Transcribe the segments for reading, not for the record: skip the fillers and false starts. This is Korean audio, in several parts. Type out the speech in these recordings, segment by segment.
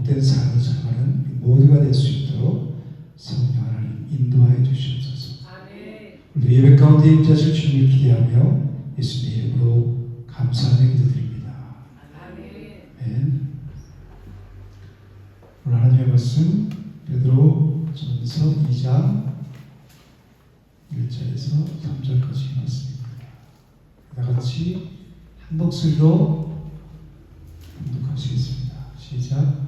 복된 삶을 살아가는 모두가 될 수 있도록 성령 하나님 인도하여 주시옵소서. 오늘 예배 가운데 임재하실 주님을 기대하며 예수님의 이름으로 감사하며 기도드립니다. 아멘. 오늘 하나님의 말씀 베드로전서 2장 1절에서 3절까지 말씀입니다. 다같이 한 목소리로 봉독하시겠습니다. 시작.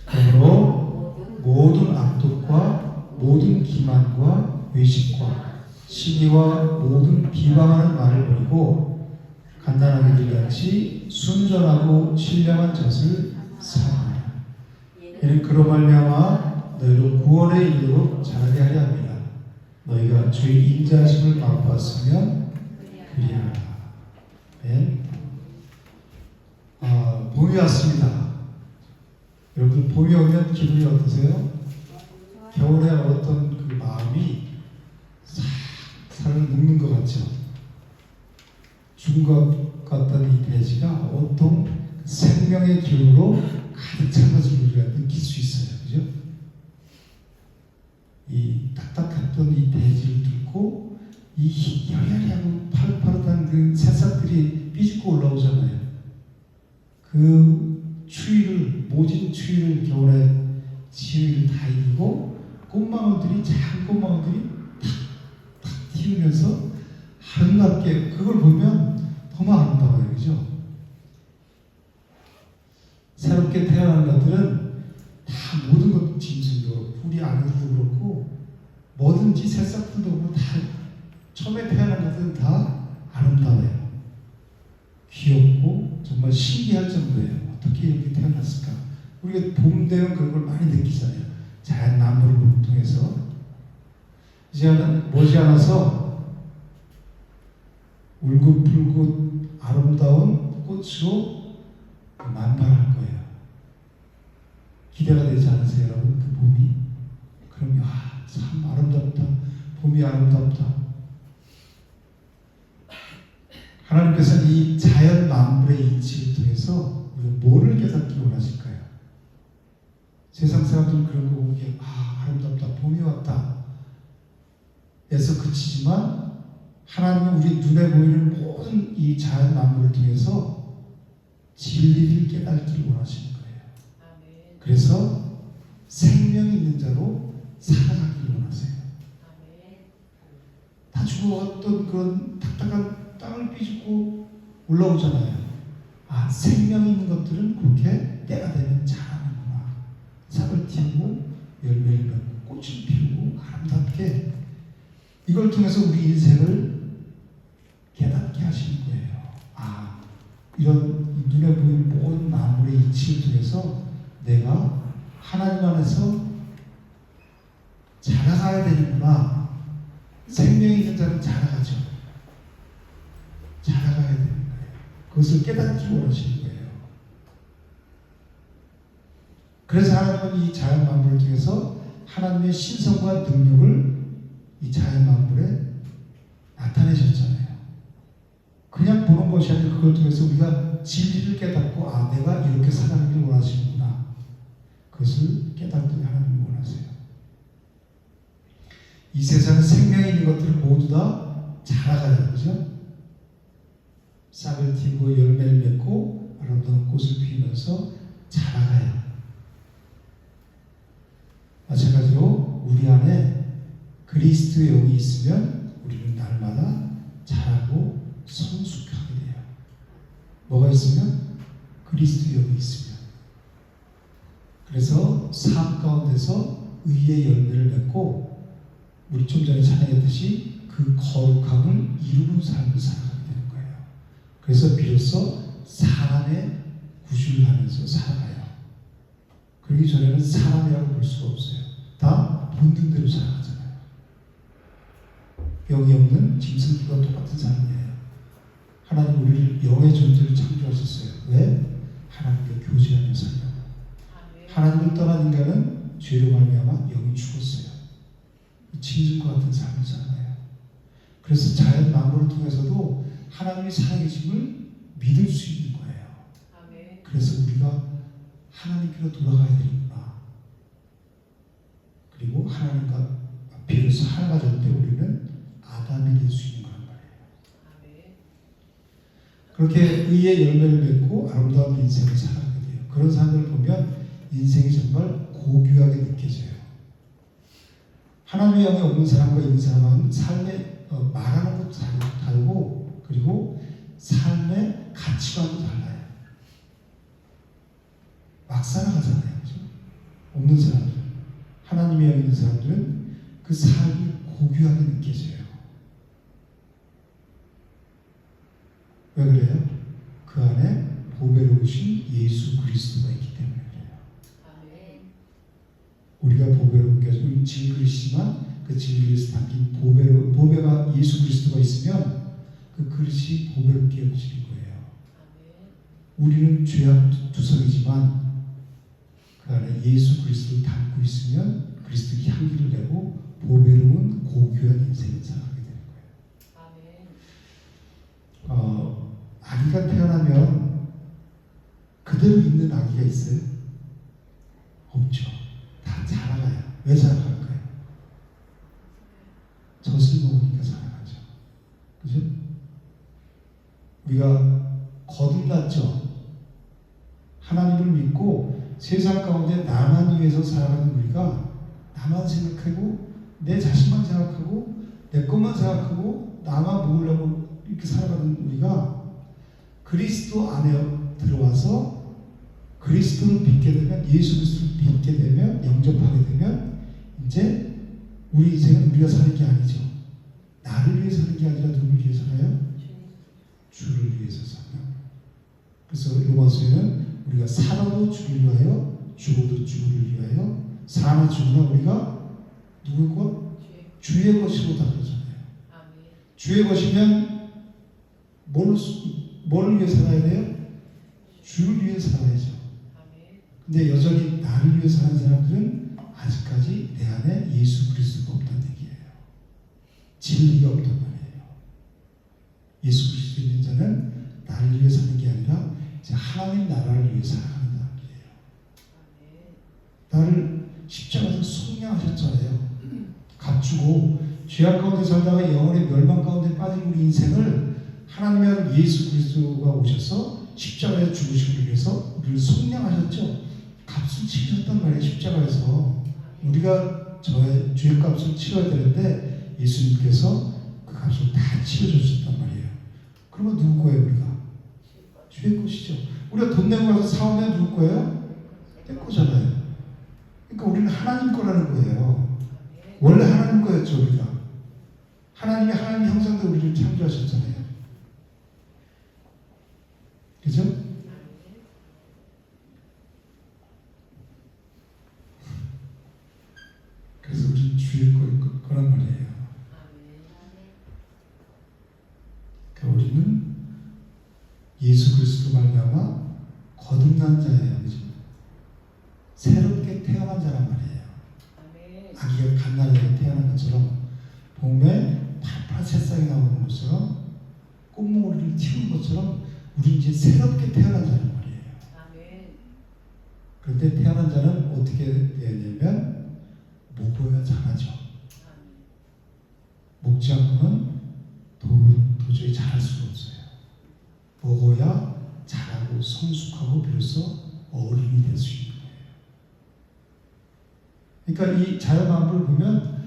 그러므로 모든 악독과 모든 기만과 외식과 시기와 모든 비방하는 말을 버리고 간단하게 같이 순전하고 신령한 젖을 사랑하라. 이는 그로 말미암아 너희로 구원에 이르도록 자라게 하려 합니다. 너희가 주의 인자하심을 맛보았으면 그리하라. 네. 봄이 왔습니다. 여러분 봄이 오면 기분이 어떠세요? 겨울에 어떤 그 마음이 싹 살을 녹는 것 같죠? 죽은 것 같던 이 대지가 온통 생명의 기운으로 가득 찬 것을 우리가 느낄 수 있어요. 그죠? 이 딱딱했던 이 대지를 뚫고 이 여리여리하고 파릇파릇한 그 새싹들이 삐죽고 올라오잖아요. 그 추위를, 모진 추위를 겨울에 지위를 다 이기고 꽃망울들이, 작은 꽃망울들이 탁탁 튀우면서 아름답게, 그걸 보면 너무 아름다워요. 그죠? 새롭게 태어난 것들은 다 모든 것, 짐승도 우리 아기들도 그렇고 뭐든지 새싹들도 그렇고 다 처음에 태어난 것들은 다 아름다워요. 귀엽고 정말 신기할 정도예요. 어떻게 이렇게 태어났을까? 우리가 봄 되면 그런 걸 많이 느끼잖아요. 자연 나무를 통해서. 이제는 머지않아서 울긋불긋 아름다운 꽃으로 만발할 거예요. 기대가 되지 않으세요, 여러분? 그 봄이? 그럼 참 아름답다. 봄이 아름답다. 하나님께서는 이 자연 만물의 이치를 통해서 우리가 뭐를 깨닫기 원하실까요? 세상 사람들은 그런 거 보기에 아름답다, 봄이 왔다 에서 그치지만 하나님은 우리 눈에 보이는 모든 이 자연 만물을 통해서 진리를 깨닫기를 원하시는 거예요. 그래서 생명 있는 자로 살아가기를 원하세요. 다 죽어갔던 그런 딱딱한 땅을 삐죽고 올라오잖아요. 생명 있는 것들은 그렇게 때가 되면 자라는구나. 싹을 틔우고 열매를 맺고 꽃을 피우고 아름답게, 이걸 통해서 우리 인생을 깨닫게 하시는 거예요. 이런 눈에 보이는 모든 만물의 이치를 통해서 내가 하나님 안에서 자라가야 되는구나. 생명이 있는 자는 자라가죠. 자라가야 되는 거예요. 그것을 깨닫기 원하시는 거예요. 그래서 하나님은 이 자연 만물을 통해서 하나님의 신성과 능력을 이 자연 만물에 나타내셨잖아요. 그냥 보는 것이 아니라 그걸 통해서 우리가 진리를 깨닫고 내가 이렇게 살아가기를 원하시는구나. 그것을 깨닫기를 하나님이 원하세요. 이 세상에 생명이 있는 것들을 모두 다 자라가야 그죠? 싹을 틔우고 열매를 맺고 아름다운 꽃을 피우면서 자라가요. 마찬가지로 우리 안에 그리스도의 영이 있으면 우리는 날마다 자라고 성숙하게 돼요. 뭐가 있으면? 그리스도의 영이 있으면. 그래서 삶 가운데서 의의 열매를 맺고 우리 좀 전에 찬양했듯이 그 거룩함을 이루는 삶을 살아가게 되는 거예요. 그래서 비로소 사람의 구실을 하면서 살아가요. 그러기 전에는 사람이라고 볼 수가 없어요. 다 본능대로 살아가잖아요. 영이 없는 짐승들과 똑같은 삶이에요. 하나님 우리를 영의 존재를 창조하셨어요. 왜? 하나님과 교제하며 살려고. 하나님을 떠난 인간은 죄로 말미암아 영이 죽었어요. 짐승과 같은 삶을 살아가요. 그래서 자연 만물을 통해서도 하나님의 살아계심을 믿을 수 있는 거예요. 그래서 우리가 하나님께로 돌아가야 되는구나. 그리고 하나님과 비로소 하나가 될 때 우리는 아담이 될 수 있는 거란 말이에요. 그렇게 의의 열매를 맺고 아름다운 인생을 살아가게 돼요. 그런 사람들을 보면 인생이 정말 고귀하게 느껴져요. 하나님의 영이 없는 사람과 있는 사람은 삶에 말하는 것도 다르고 그리고 삶의 가치관도 달라요. 막 살아가잖아요. 그죠? 없는 사람들, 하나님의 영이 있는 사람들은 그 삶이 고귀하게 느껴져요. 왜 그래요? 그 안에 보배로우신 예수 그리스도가 있기 때문에 그래요. 우리가 보배로운 게 아니고 질그릇이지만 그 질그릇에 담긴 보배가 예수 그리스도가 있으면 그 그릇이 보배롭게 여겨지는 거예요. 우리는 죄악투성이지만 그 안에 예수 그리스도를 담고 있으면 그리스도의 향기를 내고 보배로운 고귀한 인생을 살아가게 되는 거예요. 아기가 태어나면 그대로 있는 아기가 있어요? 없죠. 다 자라가요. 왜 자라갈까요? 젖을 먹으니까 자라가죠. 그죠? 우리가 거듭났죠. 하나님을 믿고 세상 가운데 나만 위해서 살아가는 우리가 나만 생각하고 내 자신만 생각하고 내 것만 생각하고 나만 먹으려고 이렇게 살아가는 우리가 그리스도 안에 들어와서 그리스도를 믿게 되면 예수 그리스도를 믿게 되면 영접하게 되면 이제 우리 인생은 우리가 사는 게 아니죠. 나를 위해 사는 게 아니라 누구를 위해 살아요? 주를 위해서 살아요. 그래서 로마서에는 우리가 살아도 주를 위하여 죽어도 주를 위하여 사나 죽으나 우리가 누구의 것? 주의 것이로 다 그러잖아요. 주의 것이면 뭐를 위해 살아야 돼요? 주를 위해 살아야죠. 근데 여전히 나를 위해 사는 사람들은 아직까지 내 안에 예수 그리스도가 없다는 얘기예요. 진리가 없단 말이에요. 예수 그리스도 있는 자는 나를 위해 사는 게 아니라 이제 하나님 나라를 위해 살아가는 사람들이에요. 나를 십자가에서 속량하셨잖아요. 값주고 죄악 가운데 살다가 영원의 멸망 가운데 빠진 우리 인생을 하나님의 아들 예수 그리스도가 오셔서 십자가에 죽으시기 위해서 우리를 속량하셨죠. 값을 치르셨단 말이에요. 십자가에서 우리가 저의 죄의 값을 치러야 되는데 예수님께서 그 값을 다 치러주셨단 말이에요. 그러면 누구 거예요? 우리가? 주의 것이죠. 우리가 돈 내고 가서 사오면 누구 거예요? 내 거잖아요. 그러니까 우리는 하나님 거라는 거예요. 원래 하나님 거였죠. 우리가 하나님이 하나님 형상대로 우리를 창조하셨잖아요. 그죠? 그래서 우리는 주의 거란 말이에요. 그러니까 우리는 예수 그리스도 말미암아 거듭난 자예요. 그죠? 새롭게 태어난 자란 말이에요. 아기가 갓난아기가 태어난 것처럼 봄에 파란 새싹이 나오는 것처럼 꽃몽오리를 틔우는 것처럼 우리 이제 새롭게 태어난 자란 말이에요. 그런데 태어난 자는 어떻게 되냐면 먹어야 자라죠. 먹지 않고는 도저히 자랄 수가 없어요. 먹어야 자라고 성숙하고 비로소 어른이 될 수 있는 거예요. 그러니까 이 자연만물을 보면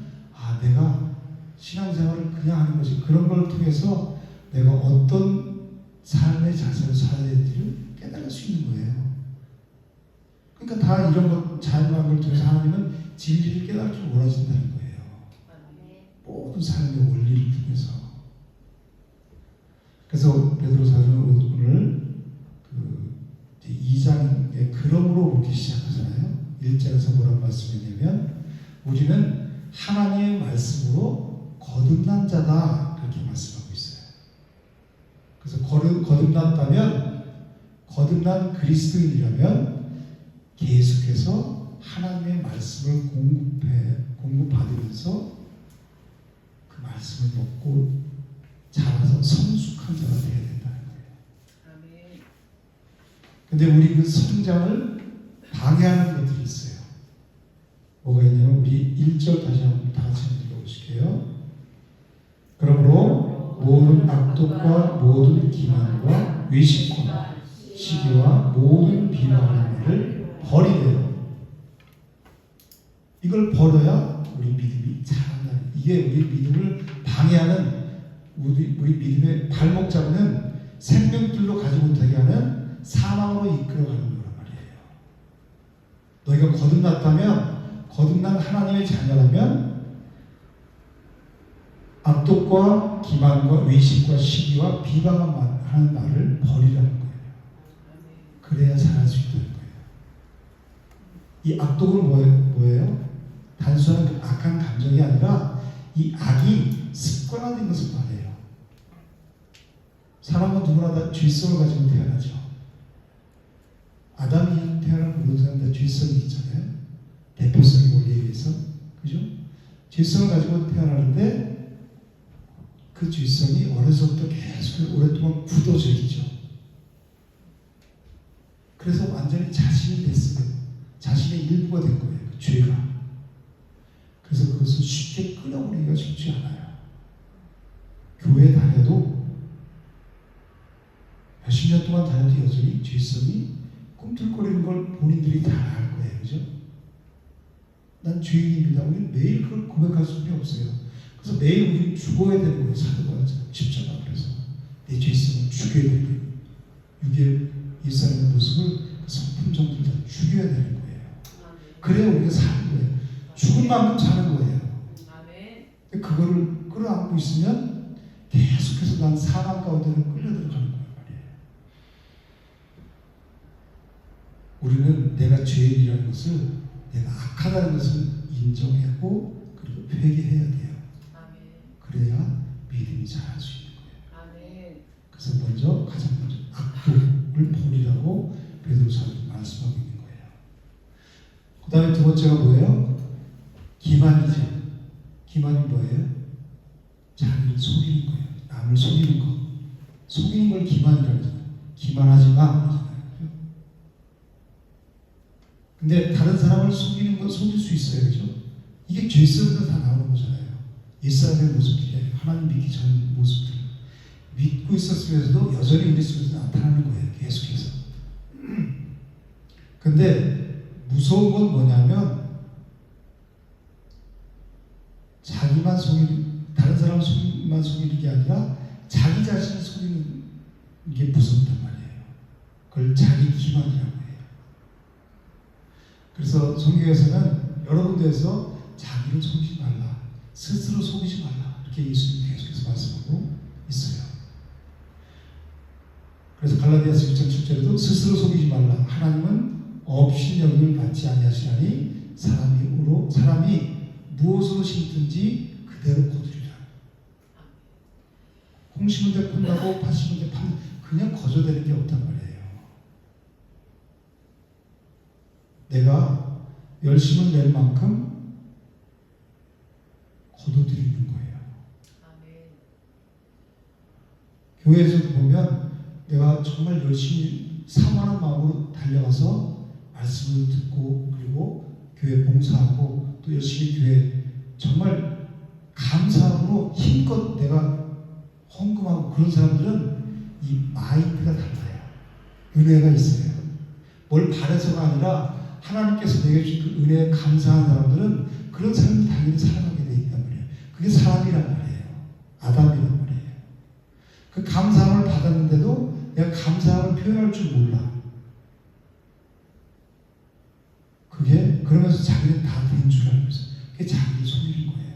내가 신앙생활을 그냥 하는 것이 그런 걸 통해서 내가 어떤 삶의 자세로 살아야 되는지를 깨달을 수 있는 거예요. 그러니까 다 이런 것 자연만물을 통해서 하나님은 진리를 깨달을 줄 원하신다는 거예요. 모든 삶의 원리를 통해서. 그래서 베드로사는 오늘 2장에 그러므로 보기 시작하잖아요. 1장에서 뭐라고 말씀했냐면 우리는 하나님의 말씀으로 거듭난 자다 그렇게 말씀하고 있어요. 그래서 거듭났다면 거듭난 그리스도인이라면 계속해서 하나님의 말씀을 공급받으면서 그 말씀을 먹고 자라서 성숙한 자가 되어야 된다는 거예요. 근데 우리 그 성장을 방해하는 것들이 있어요. 뭐가 있냐면 우리 1절 다시 한번 다 같이 읽어보실게요. 그러므로 모든 악독과 모든 기만과 외식과 시기와 모든 비방하는 일을 버리래요. 이걸 버려야 우리 믿음이 자란다. 이게 우리 믿음을 방해하는 우리 믿음의 발목 잡는 생명줄로 가지 못하게 하는 사망으로 이끌어가는 거란 말이에요. 너희가 거듭났다면, 거듭난 하나님의 자녀라면 악독과 기만과 외식과 시기와 비방하는 말을 버리라는 거예요. 그래야 살아날 수 있다는 거예요. 이 악독은 뭐예요? 단순한 악한 감정이 아니라 이 악이 습관화된 것을 말해요. 사람은 누구나 다 죄성을 가지고 태어나죠. 아담이 태어난 모든 사람 다 죄성이 있잖아요. 대표성의 원리에 의해서. 그죠? 죄성을 가지고 태어나는데 그 죄성이 어려서부터 계속 오랫동안 굳어져 있죠. 그래서 완전히 자신이 됐어요. 자신의 일부가 된 거예요. 그 죄가. 그래서 그것을 쉽게 끊어버리기가 쉽지 않아요. 교회 다녀도 몇십 년 동안 다녀도 여전히 죄성이 꿈틀거리는 걸 본인들이 다 알 거예요. 그죠? 난 죄인입니다. 우리는 매일 그걸 고백할 수밖에 없어요. 그래서 매일 우리는 죽어야 되는 거예요. 사도가 십자가 그래서 내 죄성을 죽여야 되는 거예요. 육의 일상의 모습을 성품 정도를 다 죽여야 되는 거예요. 그래야 우리가 사는 거예요. 죽을 만큼 사는 거예요. 그거를 끌어안고 있으면 계속해서 난 사람 가운데로 끌려들어가는 거예요. 우리는 내가 죄인이라는 것을, 내가 악하다는 것을 인정하고 그리고 회개해야 돼요. 그래야 믿음이 자랄 수 있는 거예요. 그래서 가장 먼저 악독을 버리라고 베드로사도 말씀하고 있는 거예요. 그 다음에 두 번째가 뭐예요? 기만이죠. 기만이 뭐예요? 자기를 속이는 거예요. 남을 속이는 거. 속이는 걸 기만이라고 하잖아요. 기만하지 마. 근데 다른 사람을 속이는 건 속일 수 있어요. 그죠? 이게 죄성에서 다 나오는 거잖아요. 옛사람의 모습들이에요. 하나님 믿기 전 모습들. 믿고 있었으면서도 여전히 우리 속에서 나타나는 거예요. 계속해서. 근데 무서운 건 뭐냐면 자기만 속이는, 다른 사람만 속이는 게 아니라 자기 자신을 속이는 게 무섭단 말이에요. 그걸 자기 기만이라고 해요. 그래서 성경에서는 여러 군데에서 자기를 속이지 말라, 스스로 속이지 말라, 이렇게 예수님이 계속해서 말씀하고 있어요. 그래서 갈라디아서 1장 7절에도 스스로 속이지 말라. 하나님은 업신여김을 받지 아니하시나니 사람이 무엇으로 심든지 그대로 거두리라. 콩 심은 데 콩나고 팥 심은 데 팥, 그냥 거저되는 게 없단 말이에요. 내가 열심을 낼 만큼 거둬들이는 거예요. 교회에서도 보면 내가 정말 열심히 사모하는 마음으로 달려가서 말씀을 듣고 그리고 교회 봉사하고 또 열심히 교회 정말 감사함으로 힘껏 내가 헌금하고 그런 사람들은 이 마인드가 달라요. 은혜가 있어요. 뭘 바래서가 아니라 하나님께서 내게 주신 그 은혜에 감사한 사람들은 그런 사람이 당연히 살아가게 되어 있단 말이에요. 그게 사람이란 말이에요. 아담이란 말이에요. 그 감사함을 받았는데도 내가 감사함을 표현할 줄 몰라. 그게 그러면서 자기는 다 된 줄 알고 있어요. 그게 자기를 속이는 거예요.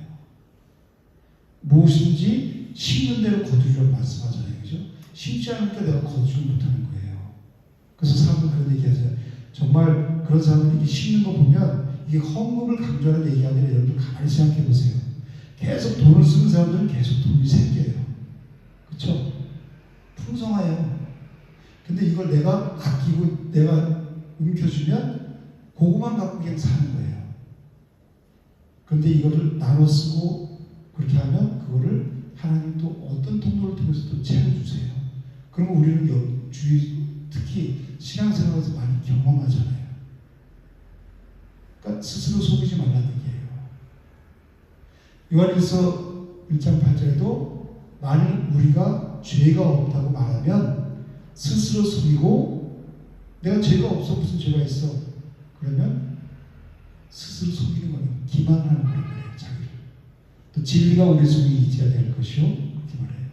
무엇인지 심는 대로 거두려고 말씀하잖아요. 그죠? 심지 않을 때 내가 거두지 못하는 거예요. 그래서 사람들 그런 얘기 하잖아요. 정말 그런 사람들이 심는 거 보면 이게 헌금을 강조하는 얘기가 아니라 여러분 가만히 생각해 보세요. 계속 돈을 쓰는 사람들은 계속 돈이 생겨요. 그렇죠? 풍성해요. 근데 이걸 내가 아끼고 내가 움켜주면 그것만 갖고 그냥 사는 거예요. 그런데 이거를 나눠 쓰고 그렇게 하면 그거를 하나님 또 어떤 통로를 통해서 또 채워주세요. 그러면 우리는 특히 신앙생활에서 많이 경험하잖아요. 그러니까 스스로 속이지 말라는 얘기예요. 요한일서 1장 8절에도 만일 우리가 죄가 없다고 말하면 스스로 속이고 내가 죄가 없어 무슨 죄가 있어 그러면 스스로 속이는 거예요. 기만하는 거예요. 자기를. 또 진리가 우리 속에 있어야 될 것이요 그렇게 말해요.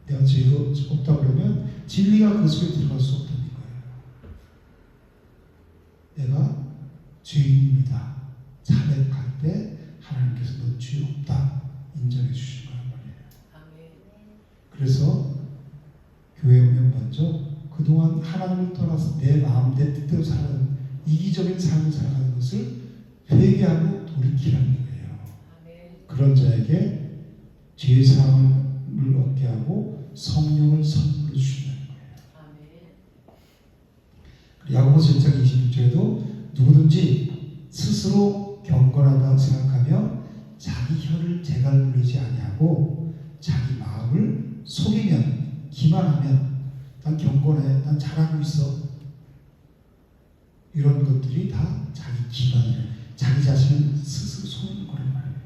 내가 죄가 없다 그러면 진리가 그 속에 들어갈 수 없다는 거예요. 내가 죄인입니다. 자백할 때 하나님께서 너 죄 없다 인정해 주시는 거란 말이에요. 그래서 교회 오면 먼저 그동안 하나님을 떠나서 내 마음 내 뜻대로 살아가는 이기적인 삶을 살아가는 것을 회개하고 돌이키라는 거예요. 그런 자에게 죄사함을 얻게 하고 성령을 선물로 주신다는 거예요. 야고보서 1장 26절에도 누구든지 스스로 경건하다고 생각하며 자기 혀를 재갈 물리지 아니하고 자기 마음을 속이면 기만하면 난 경건해 난 잘하고 있어 이런 것들이 다 자기 기만이에요. 자기 자신을 스스로 속이는 거란 말이에요.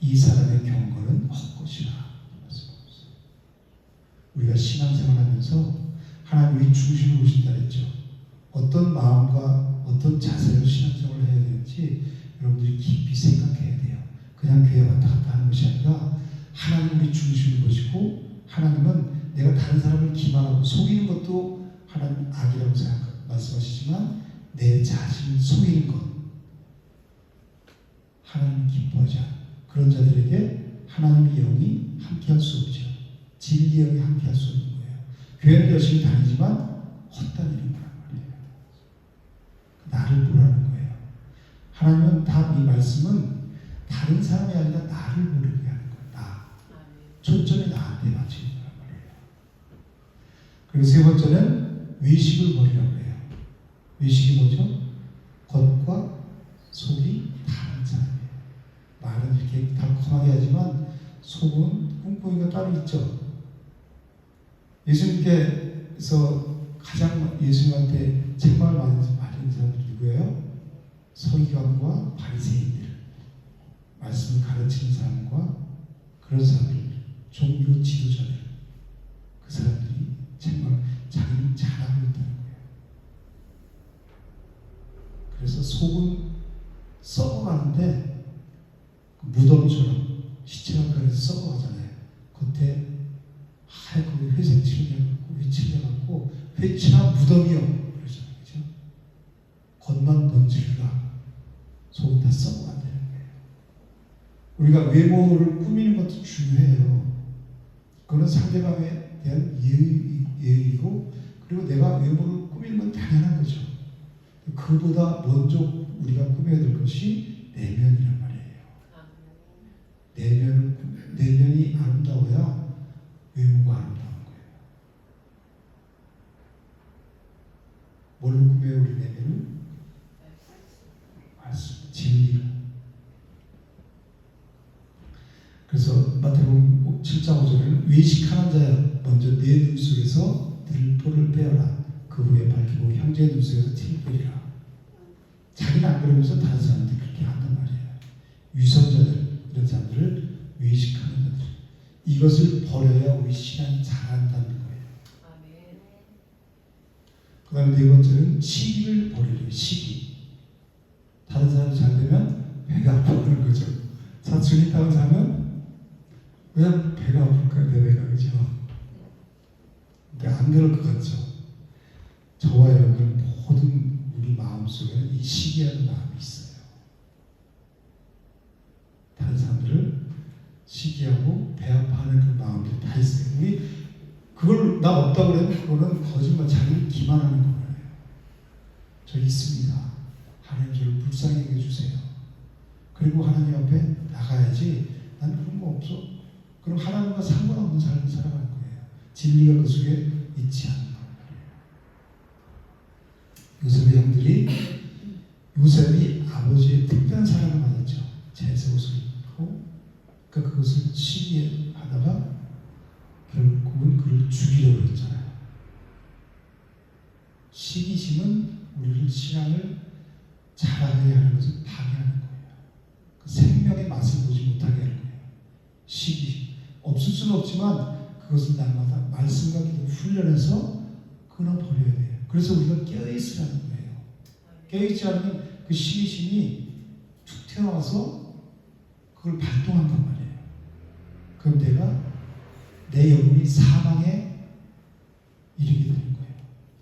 이 사람의 경건은 헛것이라. 우리가 신앙생활하면서 하나님이 중심을 보신다 했죠. 어떤 마음과 어떤 자세로 신앙생활을 해야 되는지 여러분들이 깊이 생각해야 돼요. 그냥 교회 왔다 갔다 하는 것이 아니라 하나님 우리 중심을 보시고 하나님은 내가 다른 사람을 기만하고 속이는 것도 하나님 악이라고 말씀하시지만 내 자신을 속이는 것 하나님 기뻐하지 않아요. 그런 자들에게 하나님의 영이 함께할 수 없죠. 진리의 영이 함께할 수 없는 거예요. 교회는 열심히 다니지만 헛다니는 거란 말이에요. 나를 보라는 거예요. 하나님은 다 이 말씀은 다른 사람이 아니라 나를 보려고 하는 거예요. 나. 초점이 나한테 맞추는 거란 말이에요. 그리고 세 번째는 외식을 버리라고 해요. 외식이 뭐죠? 겉과 속이 다른 사람이에요. 말은 이렇게 달콤하게 하지만 속은 꿍꿍이가 따로 있죠. 예수님께서 가장 예수님한테 책망을 받은 사람들이 누구예요? 서기관과 바리새인들, 말씀을 가르치는 사람과 그런 사람들, 종교 지도자들, 그 사람들이 책망 자기는 잘하고 있다는 거예요. 그래서 속은 썩어가는데 무덤처럼 시체가 그래서 썩어가잖아요. 겉에 하얗고 회색 칠해갖고 휘칠해갖고 회칠한 무덤이요. 그러잖아요. 그죠? 겉만 번지르다 속은 다 썩어간다는 거예요. 우리가 외모를 꾸미는 것도 중요해요. 그거는 상대방에 대한 예의이고 그리고 내가 외모를 꾸미는 건 당연한 거죠. 그보다 먼저 우리가 꾸며야 될 것이 내면이란 말이에요. 내면이 아름다워야 외모가 아름다운 거예요. 뭘로 꾸며요 우리 내면을? 말씀, 진리로. 그래서 마태복음 7장 5절에는 외식하는 자여 먼저 내 눈 속에서 들보를 빼어라. 그 후에 밝히고 형제의 눈 속에서 티를 빼리라. 자기는 안 그러면서 다른 사람들이 그렇게 한단 말이에요. 위선자들 이런 사람들을 외식하는 자들 이것을 버려야 우리 신앙이 자란다는 거예요. 그 다음에 네 번째는 시기를 버리래요. 시기. 다른 사람이 잘 되면 배가 아프는 거죠. 사춘이 타고 자면 왜 배가 아플까요? 내 배가 그죠? 근데 안 그럴 것 같죠? 저와 여러분 모든 우리 마음속에는 이 시기하는 마음이 있어요. 다른 사람들을 시기하고 배 아파하는 그 마음들이 다 있어요. 우리 그걸 나 없다고 그러면 그거는 거짓말 자기를 기만하는 거예요. 저 있습니다. 하나님 저를 불쌍히 여겨주세요. 그리고 하나님 앞에 나가야지 난 그런 거 없어. 그럼 하나님과 상관없는 삶을 살아가는 거예요. 진리가 그 속에 있지 않는 거예요. 요셉의 형들이 요셉이 아버지의 특별한 사랑을 받았죠. 제색 옷을 입고 그러니까 그것을 시기하다가 결국은 그를 죽이려고 했잖아요. 시기심은 우리를 신앙을 자라게 하는 것을 방해하는 거예요. 그 생명의 맛을 보지 못하게 하는 거예요. 시기 없을 수는 없지만 그것을 날마다 말씀과 기도 훈련해서 끊어버려야 돼요. 그래서 우리가 깨어있으라는 거예요. 깨어있지 않으면 그 시기심이 툭 튀어나와서 그걸 발동한단 말이에요. 그럼 내 영혼이 사망에 이르게 되는 거예요.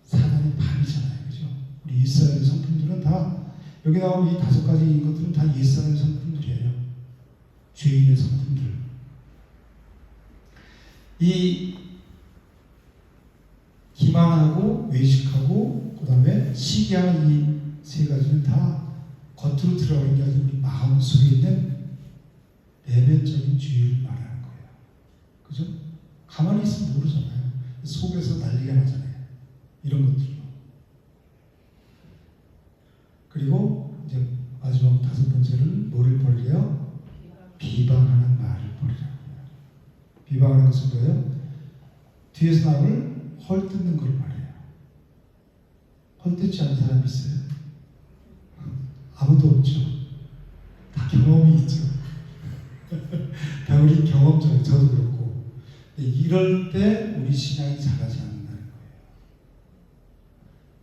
사단의 밤이잖아요. 그죠? 우리 이스라엘 성품들은 다 여기 나온 이 5가지 것들은 다 이스라엘 성품들이에요. 죄인의 성품들. 이 기만하고 외식하고 그 다음에 시기하는 이 3가지는 다 겉으로 드러나는 게 아니라 우리 마음속에 있는 내면적인 죄를 말하는 거예요. 그죠? 가만히 있으면 모르잖아요. 속에서 난리가 나잖아요. 이런 것들로. 그리고 이제 마지막 5번째는 뭐를 버리래요? 비방하는 말을 버리라고요. 비방하는 것은 뭐예요? 뒤에서 남을 헐뜯는 걸 말해요. 헐뜯지 않은 사람이 있어요? 아무도 없죠. 다 경험이 있죠. 다 우리 경험적이에요. 저도 그렇고. 이럴 때 우리 신앙이 자라지 않는다는 거예요.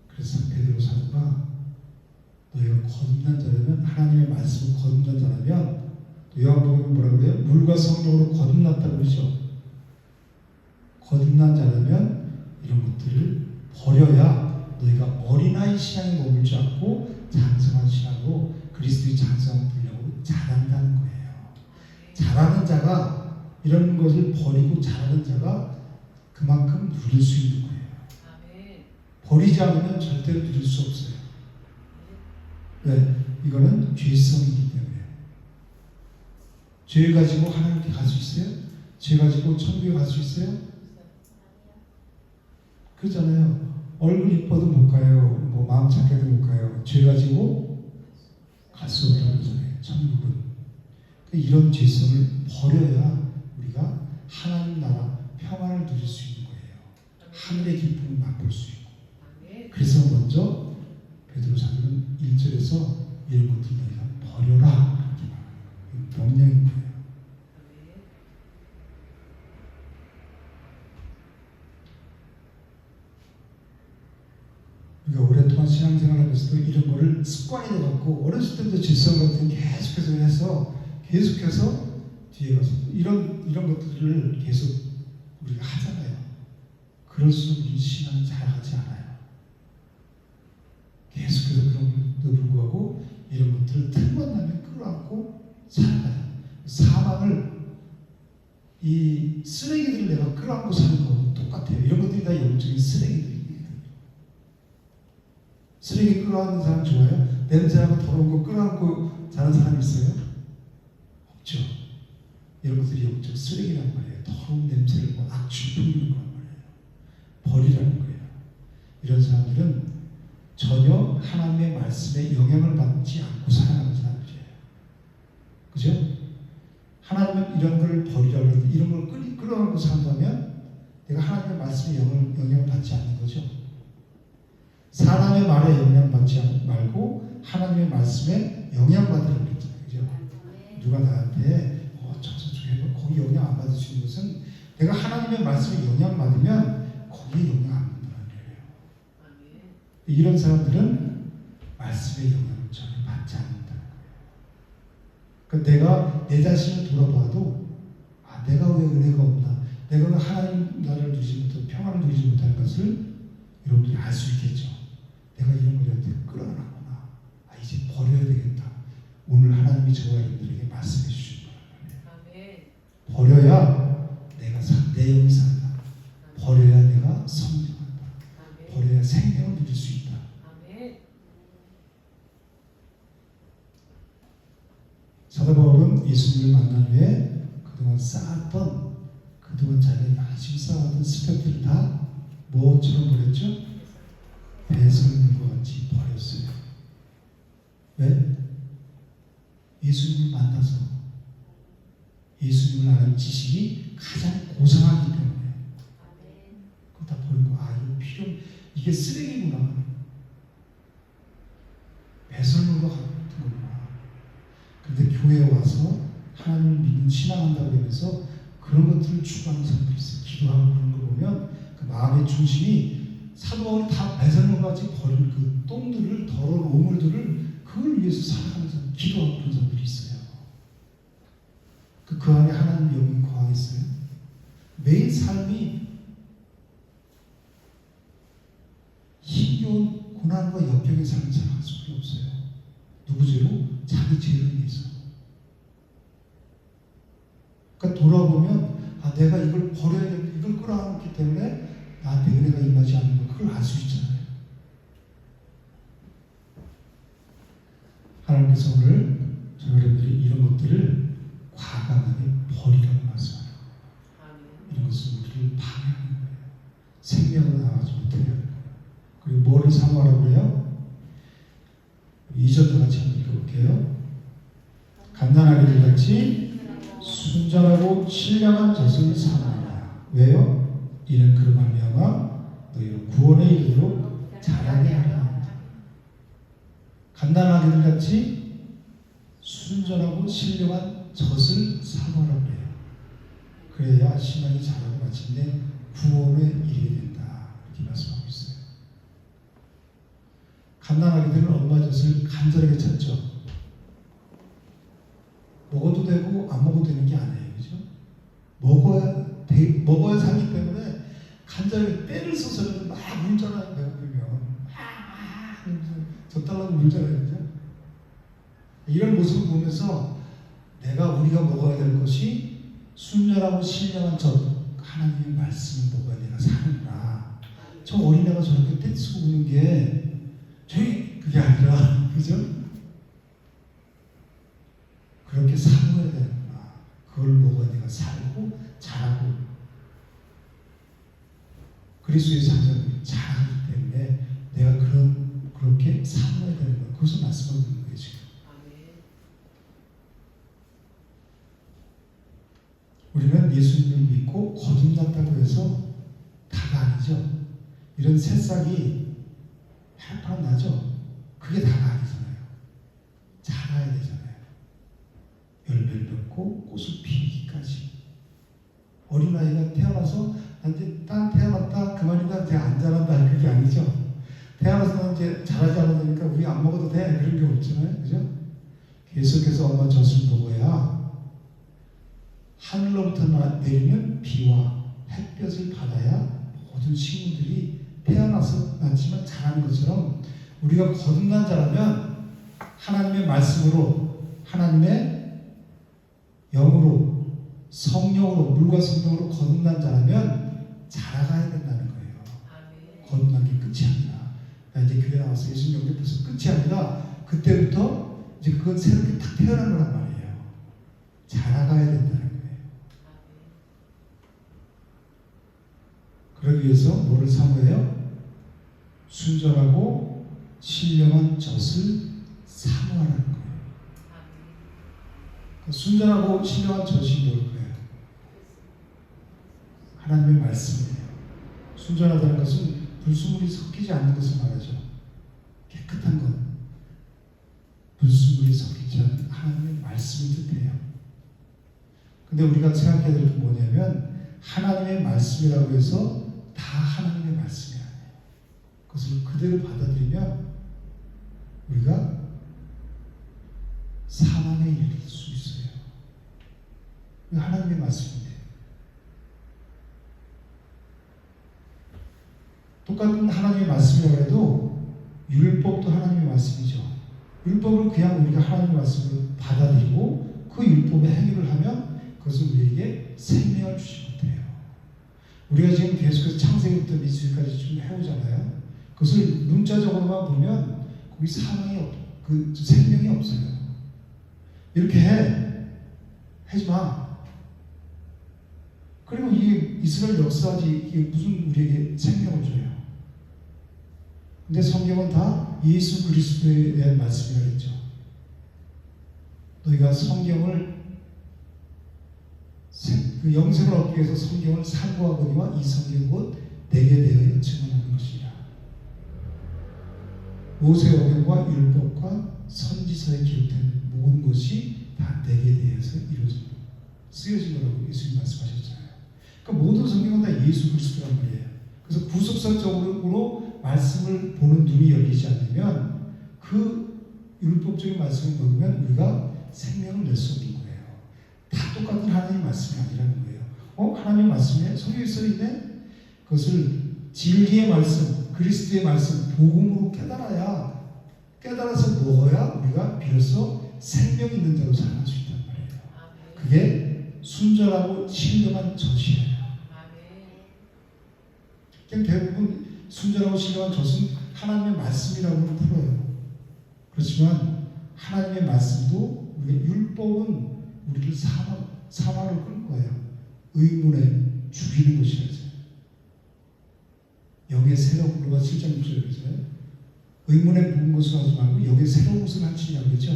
그래서 베드로 사도가 너희가 거듭난 자라면, 하나님의 말씀을 거듭난 자라면, 또 요한복음에 뭐라고 해요? 물과 성령으로 거듭났다고 그러죠. 거듭난 자라면 이런 것들을 버려야 너희가 어린아이 신앙에 머물지 않고 장성한 신앙으로 그리스도의 장성한 분량으로 자란다는 거예요. 자라는 자가, 이런 것을 버리고 자라는 자가 그만큼 누릴 수 있는 거예요. 버리지 않으면 절대로 누릴 수 없어요. 왜? 이거는 죄성이기 때문에. 죄 가지고 하나님께 갈 수 있어요? 죄 가지고 천국에 갈 수 있어요? 그러잖아요. 얼굴 이뻐도 못 가요. 뭐 마음 착해도 못 가요. 죄 가지고 갈 수 없다고 그러잖아요. 천국은. 이런 죄성을 버려야 우리가 하나님 나라 평안을 누릴 수 있는 거예요. 하늘의 기쁨을 맛볼 수 있고. 그래서 먼저 베드로 사도는 1절에서 이런 것들 너희가 버려라 이렇게 말합니다. 명령인 거예요. 우리가 오랫동안 신앙생활하면서도 이런 거를 습관이 돼갖고 어렸을 때부터 질성 같은 계속해서 계속해서 뒤에 가서 이런 것들을 계속 우리가 하잖아요. 그럴수록 우리 신앙이 자라가지 않아요. 계속해서 그럼에도 불구하고 이런 것들을 틈만 나면 끌어안고 살아가요. 사망을, 이 쓰레기들을 내가 끌어안고 사는 거하고 똑같아요. 이런 것들이 다 영적인 쓰레기들이에요. 쓰레기 끌어안는 사람 좋아요? 냄새나고 더러운 거 끌어안고 자는 사람 있어요? 없죠. 이런 것들이 영적 쓰레기란 말이에요. 더러운 냄새를 악취를 풍기는 거란 말이에요. 버리라는 거예요. 이런 사람들은 전혀 하나님의 말씀에 영향을 받지 않고 살아가는 사람들이에요. 그죠? 하나님은 이런 걸 버리라고 하는데 이런 걸 끌어안고 산다면 내가 하나님의 말씀에 영향을 받지 않는 거죠. 사람의 말에 영향받지 말고 하나님의 말씀에 영향받으라고 그랬잖아요. 그죠? 누가 나한테 저쪽 해봐, 거기 영향 안 받을 수 있는 것은 내가 하나님의 말씀에 영향받으면 거기에 영향 안 받는다는 거예요. 이런 사람들은 말씀의 영향을 전혀 받지 않는다는 거예요. 그러니까 내가 내 자신을 돌아봐도 내가 왜 은혜가 없나, 내가 왜 하나님 나라를 누리지 못하고 평안을 누리지 못하는 것을 여러분들이 알 수 있겠죠. 내가 이런 걸 이렇게 끌어놨구나. 이제 버려야 되겠다. 오늘 하나님이 저와 여러분들에게 말씀해 주신 거예요. 버려야 내가 내 영이 산다. 버려야 내가 성장한다. 버려야 생명을 누릴 수 있다. 사도 바울은 예수님을 만난 후에 그동안 쌓았던, 그동안 자기가 열심히 쌓았던 스펙들을 다 뭐처럼 버렸죠? 배설물과 같이 버렸어요. 왜? 예수님을 만나서 예수님을 아는 지식이 가장 고상하기 때문에 그거 다 버리고 이거 이게 쓰레기구나. 배설물과 그때 교회에 와서 하나님을 믿는 신앙한다고 하면서 그런 것들을 추구하는 사람들이 있어요. 기도하고 그런 걸 보면 그 마음의 중심이 사도 바울이 다 배설물같이 버린 그 똥들을, 더러운 오물들을 그걸 위해서 살아가는 사람, 기도하고 그런 사람들이 있어요. 그 안에 하나님 영이 거하겠어요? 매일 삶이 힘겨운 고난과 역경의 삶을 살아갈 수밖에 없어요. 누구 죄로? 자기 죄로 인해서. 그러니까 돌아보면 내가 이걸 버려야겠다, 이걸 끌어안기 때문에 나한테 은혜가 임하지 않는 걸 그걸 알 수 있잖아요. 하나님께서 오늘 저희 여러분들이 이런 것들을 과감하게 버리라고 말씀하세요. 이런 것은 우리를 방해하는 거예요. 생명으로 나가지 못하게 하는 거예요. 그리고 뭐를 사모하라고 그래요? 2절도 같이 한번 읽어볼게요. 간단하게들 같이 순전하고 신령한 젖을 사모하라. 왜요? 이는 그로 말미암아 너희로 구원에 이르도록 자라게 하라. 간단하게들 같이 순전하고 신령한 젖을 사모하라 그래요. 그래야 신앙이 자라고 마침내 구원에 이르게 된다. 이렇게 말씀하고 있어요. 간단하게들은 엄마 젖을 간절하게 찾죠. 먹어도 되고 안 먹어도 되는 게 아니에요. 그죠? 먹어야 살기 때문에 간절하게 때를 써서 막 물잖아요. 배고프면 저 달라고 물잖아요. 그죠? 이런 모습을 보면서 우리가 먹어야 될 것이 순전하고 신령한 젖, 하나님의 말씀을 먹어야 내가 사는구나. 저 어린애가 저렇게 떼 쓰고 우는 게 그게 아니라, 그죠? 그렇게 사모해야 되는구나. 그걸 먹어야 내가 살고 자라고 그리스도의 자녀들이 자라기 때문에 내가 그렇게 사모해야 되는 거예요. 그것을 말씀하고 있는 거예요, 지금. 우리는 예수님을 믿고 거듭났다고 해서 다가 아니죠. 이런 새싹이 햇볕 나죠. 그게 다가 아니잖아요. 자라야 되잖아요. 열매를 맺고 꽃을 피우기까지. 어린아이가 태어나서 이제 딱 태어났다 그만이다 이제 안 자란다 그게 아니죠. 태어나서 이제 자라지 않으니까 우리 안 먹어도 돼 그런 게 없잖아요. 그죠? 계속해서 엄마 젖을 먹어야 하늘로부터 내리는 비와 햇볕을 받아야 모든 식물들이 태어나서 낳지만 자라는 것처럼 우리가 거듭난 자라면 하나님의 말씀으로 하나님의 영으로 성령으로 물과 성령으로 거듭난 자라면 자라가야 된다는 거예요. 거듭난 게 끝이 아니라 나 이제 교회 나와서 예수님 영접해서 끝이 아니라 그때부터 이제 그건 새롭게 탁 태어난 거란 말이에요. 자라가야 된다는 거예요. 그러기 위해서 뭐를 사모해요? 순전하고 신령한 젖을 사모하라는 거예요. 순전하고 신령한 젖이 뭘까요? 하나님의 말씀이에요. 순전하다는 것은 불순물이 섞이지 않는 것을 말하죠. 깨끗한 것, 불순물이 섞이지 않는 하나님의 말씀을 뜻해요. 근데 우리가 생각해야 될 건 뭐냐면 하나님의 말씀이라고 해서 다 하나님의 말씀이 아니에요. 그것을 그대로 받아들이면 우리가 사망에 이를 수 있어요. 하나님의 말씀인데 똑같은 하나님의 말씀이라고 해도 율법도 하나님의 말씀이죠. 율법을 그냥 우리가 하나님의 말씀을 받아들이고 그 율법의 행위를 하면 그것은 우리에게 생명을 주지 못해요. 우리가 지금 계속해서 창세기부터 미수기까지 좀 해오잖아요. 그것을 문자적으로만 보면 거기 사망이 생명이 없어요. 이렇게 하지 마. 그리고 이게 이스라엘 역사지 이게 무슨 우리에게 생명을 줘요. 근데 성경은 다 예수 그리스도에 대한 말씀이라고 했죠. 너희가 성경을 그 영생을 얻기 위해서 성경을 상고하거니와 이 성경 곧 내게 대하여 증언하는 것이라. 모세오경과 율법과 선지서에 기록된 모든 것이 다 쓰여진 거라고 예수님 말씀하셨잖아요. 그러니까 모든 성경은 다 예수 그리스도란 말이에요. 그래서 구속사적으로 말씀을 보는 눈이 열리지 않으면 그 율법적인 말씀을 먹으면 우리가 생명을 낼 수 없는 거예요. 다 똑같은 하나님의 말씀이 아니라는 거예요. 하나님의 말씀에 성경에 써있네? 그것을 진리의 말씀, 그리스도의 말씀, 복음으로 깨달아서 먹어야 우리가 비로소 생명이 있는 자로 살아갈 수 있단 말이에요. 그게 순전하고 신령한 젖이에요. 그냥 대부분 순전하고 신령한 젖은 하나님의 말씀이라고 풀어요. 그렇지만 하나님의 말씀도 우리의 율법은 우리를 사망으로 끌 거예요. 의문에 죽이는 것이라죠. 영의 새로운 우리가 7장 6절에 그러잖아요. 의문에 묵은 것을 하지 말고 영의 새로운 것을 하시냐고 그러죠.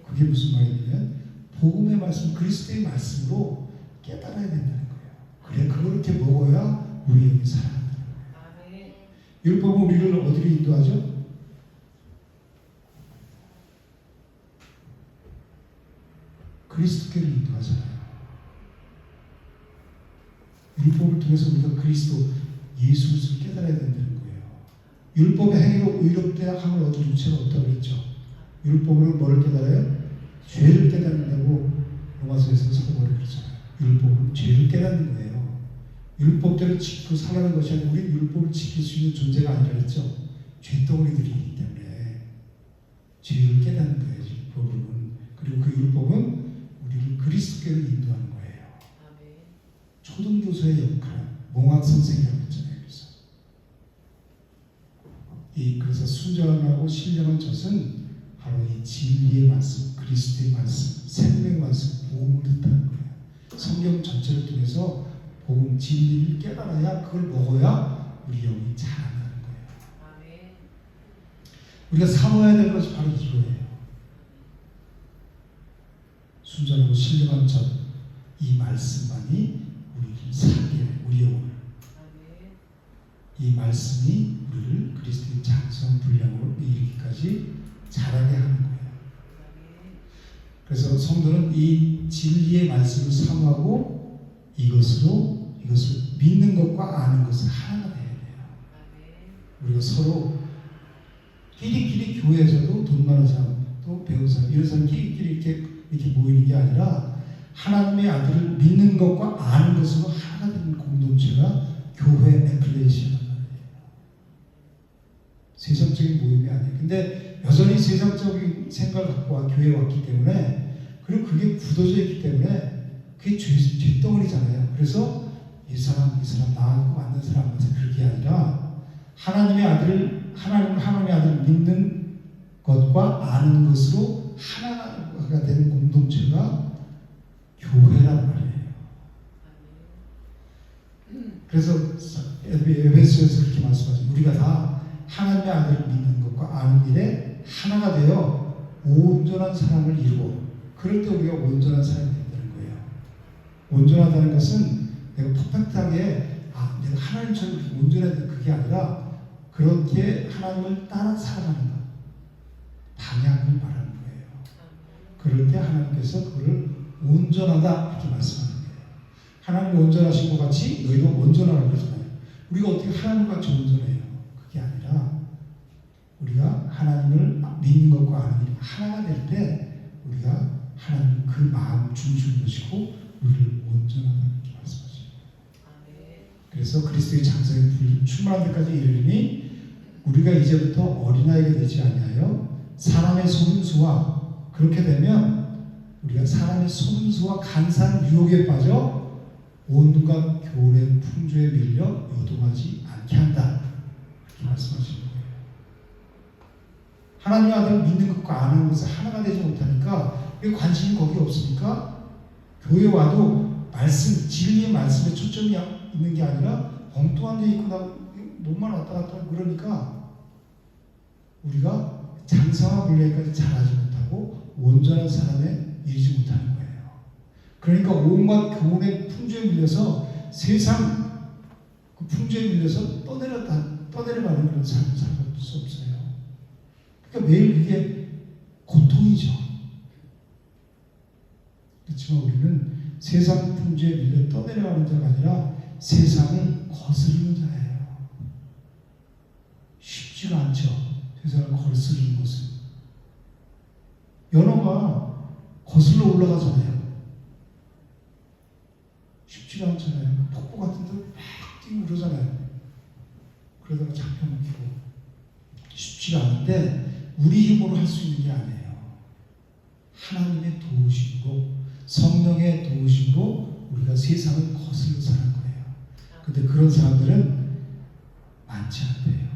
그게 무슨 말이냐면 복음의 말씀, 그리스도의 말씀으로 깨달아야 된다는 거예요. 그래 그렇게 먹어야 우리 영이 살아간다는 거예요. 율법은 우리를 어디로 인도하죠? 그리스도께로 인도하잖아요. 율법을 통해서 우리가 그리스도 예수 그리스도를 깨달아야 된다는 거예요. 율법의 행위로 의롭게 함을 얻은 육체는 없다고 그랬죠. 율법으로 뭐를 깨달아요? 죄를 깨닫는다고 로마서에서 사도바울이 그러잖아요. 율법은 죄를 깨닫는 거예요. 율법대로 지키고 살아가는 것이 아니라 우리 율법을 지킬 수 있는 존재가 아니라 그랬죠. 죄덩어리들이기 때문에 죄를 깨닫는 거예요. 율법은. 그리고 그 율법은 우리를 그리스도께로 인도하는 거예요. 초등교사의 역할, 몽학 선생이라고 했잖아요. 그래서 순전하고 신령한 젖은 바로 이 진리의 말씀, 그리스도의 말씀, 생명의 말씀, 복음을 듣다는 거예요. 성경 전체를 통해서 복음, 진리를 깨달아야 그걸 먹어야 우리 영이 자란다는 거예요. 우리가 사모해야 될 것이 바로 이거예요. 순전하고 신령한 젖, 이 말씀만이 우리를 살게 해요. 우리 영혼을. 이 말씀이 우리를 그리스도의 장성 분량으로 이르기까지 자라게 하는 거예요. 그래서 성도는 이 진리의 말씀을 사모하고 이것을 믿는 것과 아는 것을 하나가 돼야 돼요. 우리가 서로 끼리끼리 교회에서도 돈 많은 사람, 또 배운 사람, 이런 사람 끼리끼리 이렇게 모이는 게 아니라 하나님의 아들을 믿는 것과 아는 것으로 하나가 되는 공동체가 교회 에클레시아란 말이에요. 세상적인 모임이 아니에요. 근데 여전히 세상적인 생각을 갖고 교회에 왔기 때문에, 그리고 그게 굳어져 있기 때문에 그게 죄덩어리잖아요. 그래서 이 사람 나하고 맞는 사람한테 그게 아니라 하나님의 아들을 믿는 것과 아는 것으로 하나가 되는 공동체가 교회란 말이에요. 그래서 에베소에서 그렇게 말씀하죠. 우리가 다 하나님의 아들을 믿는 것과 아는 일에 하나가 되어 온전한 사람을 이루고, 그럴 때 우리가 온전한 사람이 된다는 거예요. 온전하다는 것은 내가 퍼펙트하게 내가 하나님처럼 온전해야 돼, 그게 아니라 그렇게 하나님을 따라 살아가는 것, 방향을 말하는 거예요. 그럴 때 하나님께서 그를 온전하다 이렇게 말씀하는 거예요. 하나님이 온전하신 것 같이 너희도 온전하라고 그러잖아요. 우리가 어떻게 하나님같이 온전해요? 그게 아니라 우리가 하나님을 믿는 것과 아는 일 하나가 될 때 우리가 하나님 그 마음 중심을 보시고 우리를 온전하다 이렇게 말씀하시는 거예요. 그래서 그리스도의 장성에 충만한 데까지 이르리니 우리가 이제부터 어린아이가 되지 아니하여 사람의 속임수와, 그렇게 되면 우리가 사람의 속임수와 간사한 유혹에 빠져 온갖 교훈의 풍조에 밀려 요동하지 않게 한다 이렇게 말씀하시는 거예요. 하나님의 아들을 믿는 것과 아는 것을 하나가 되지 못하니까 관심이 거기에 없으니까 교회 와도 진리의 말씀에 초점이 있는 게 아니라 엉뚱한 데 있고 나 몸만 왔다 갔다 하고 그러니까 우리가 장성한 분량까지 자라지 못하고 온전한 사람에 이르지 못하는 거예요. 그러니까 온갖 교훈의 풍조에 밀려서 세상 그 풍조에 밀려서 떠내려가는 그런 삶을 살 수 없어요. 그러니까 매일 그게 고통이죠. 그렇지만 우리는 세상 풍조에 밀려 떠내려가는 자가 아니라 세상을 거스르는 자예요. 쉽지가 않죠. 세상을 거스르는 것은. 연어가 거슬러 올라가잖아요. 쉽지가 않잖아요. 폭포 같은 데 막 뛰고 그러잖아요. 그러다가 잡혀먹히고. 쉽지가 않은데 우리 힘으로 할 수 있는 게 아니에요. 하나님의 도우심으로, 성령의 도우심으로 우리가 세상을 거슬러 사는 거예요. 근데 그런 사람들은 많지 않대요.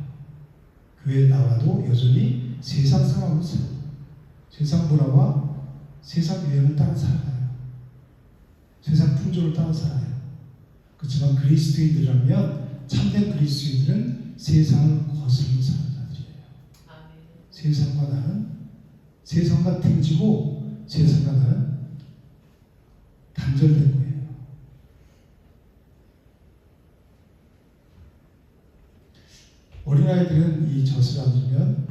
교회에 나와도 여전히 세상 사람으로 살아요. 세상 문화와 세상 유행을 따라 살아요. 세상 풍조를 따라 살아요. 그렇지만 그리스도인들이라면, 참된 그리스도인들은 세상을 거슬러 사는 자들이에요. 세상과 나는, 세상과 등지고 세상과 나는 단절된 거예요. 어린아이들은 이 젖을 안 주면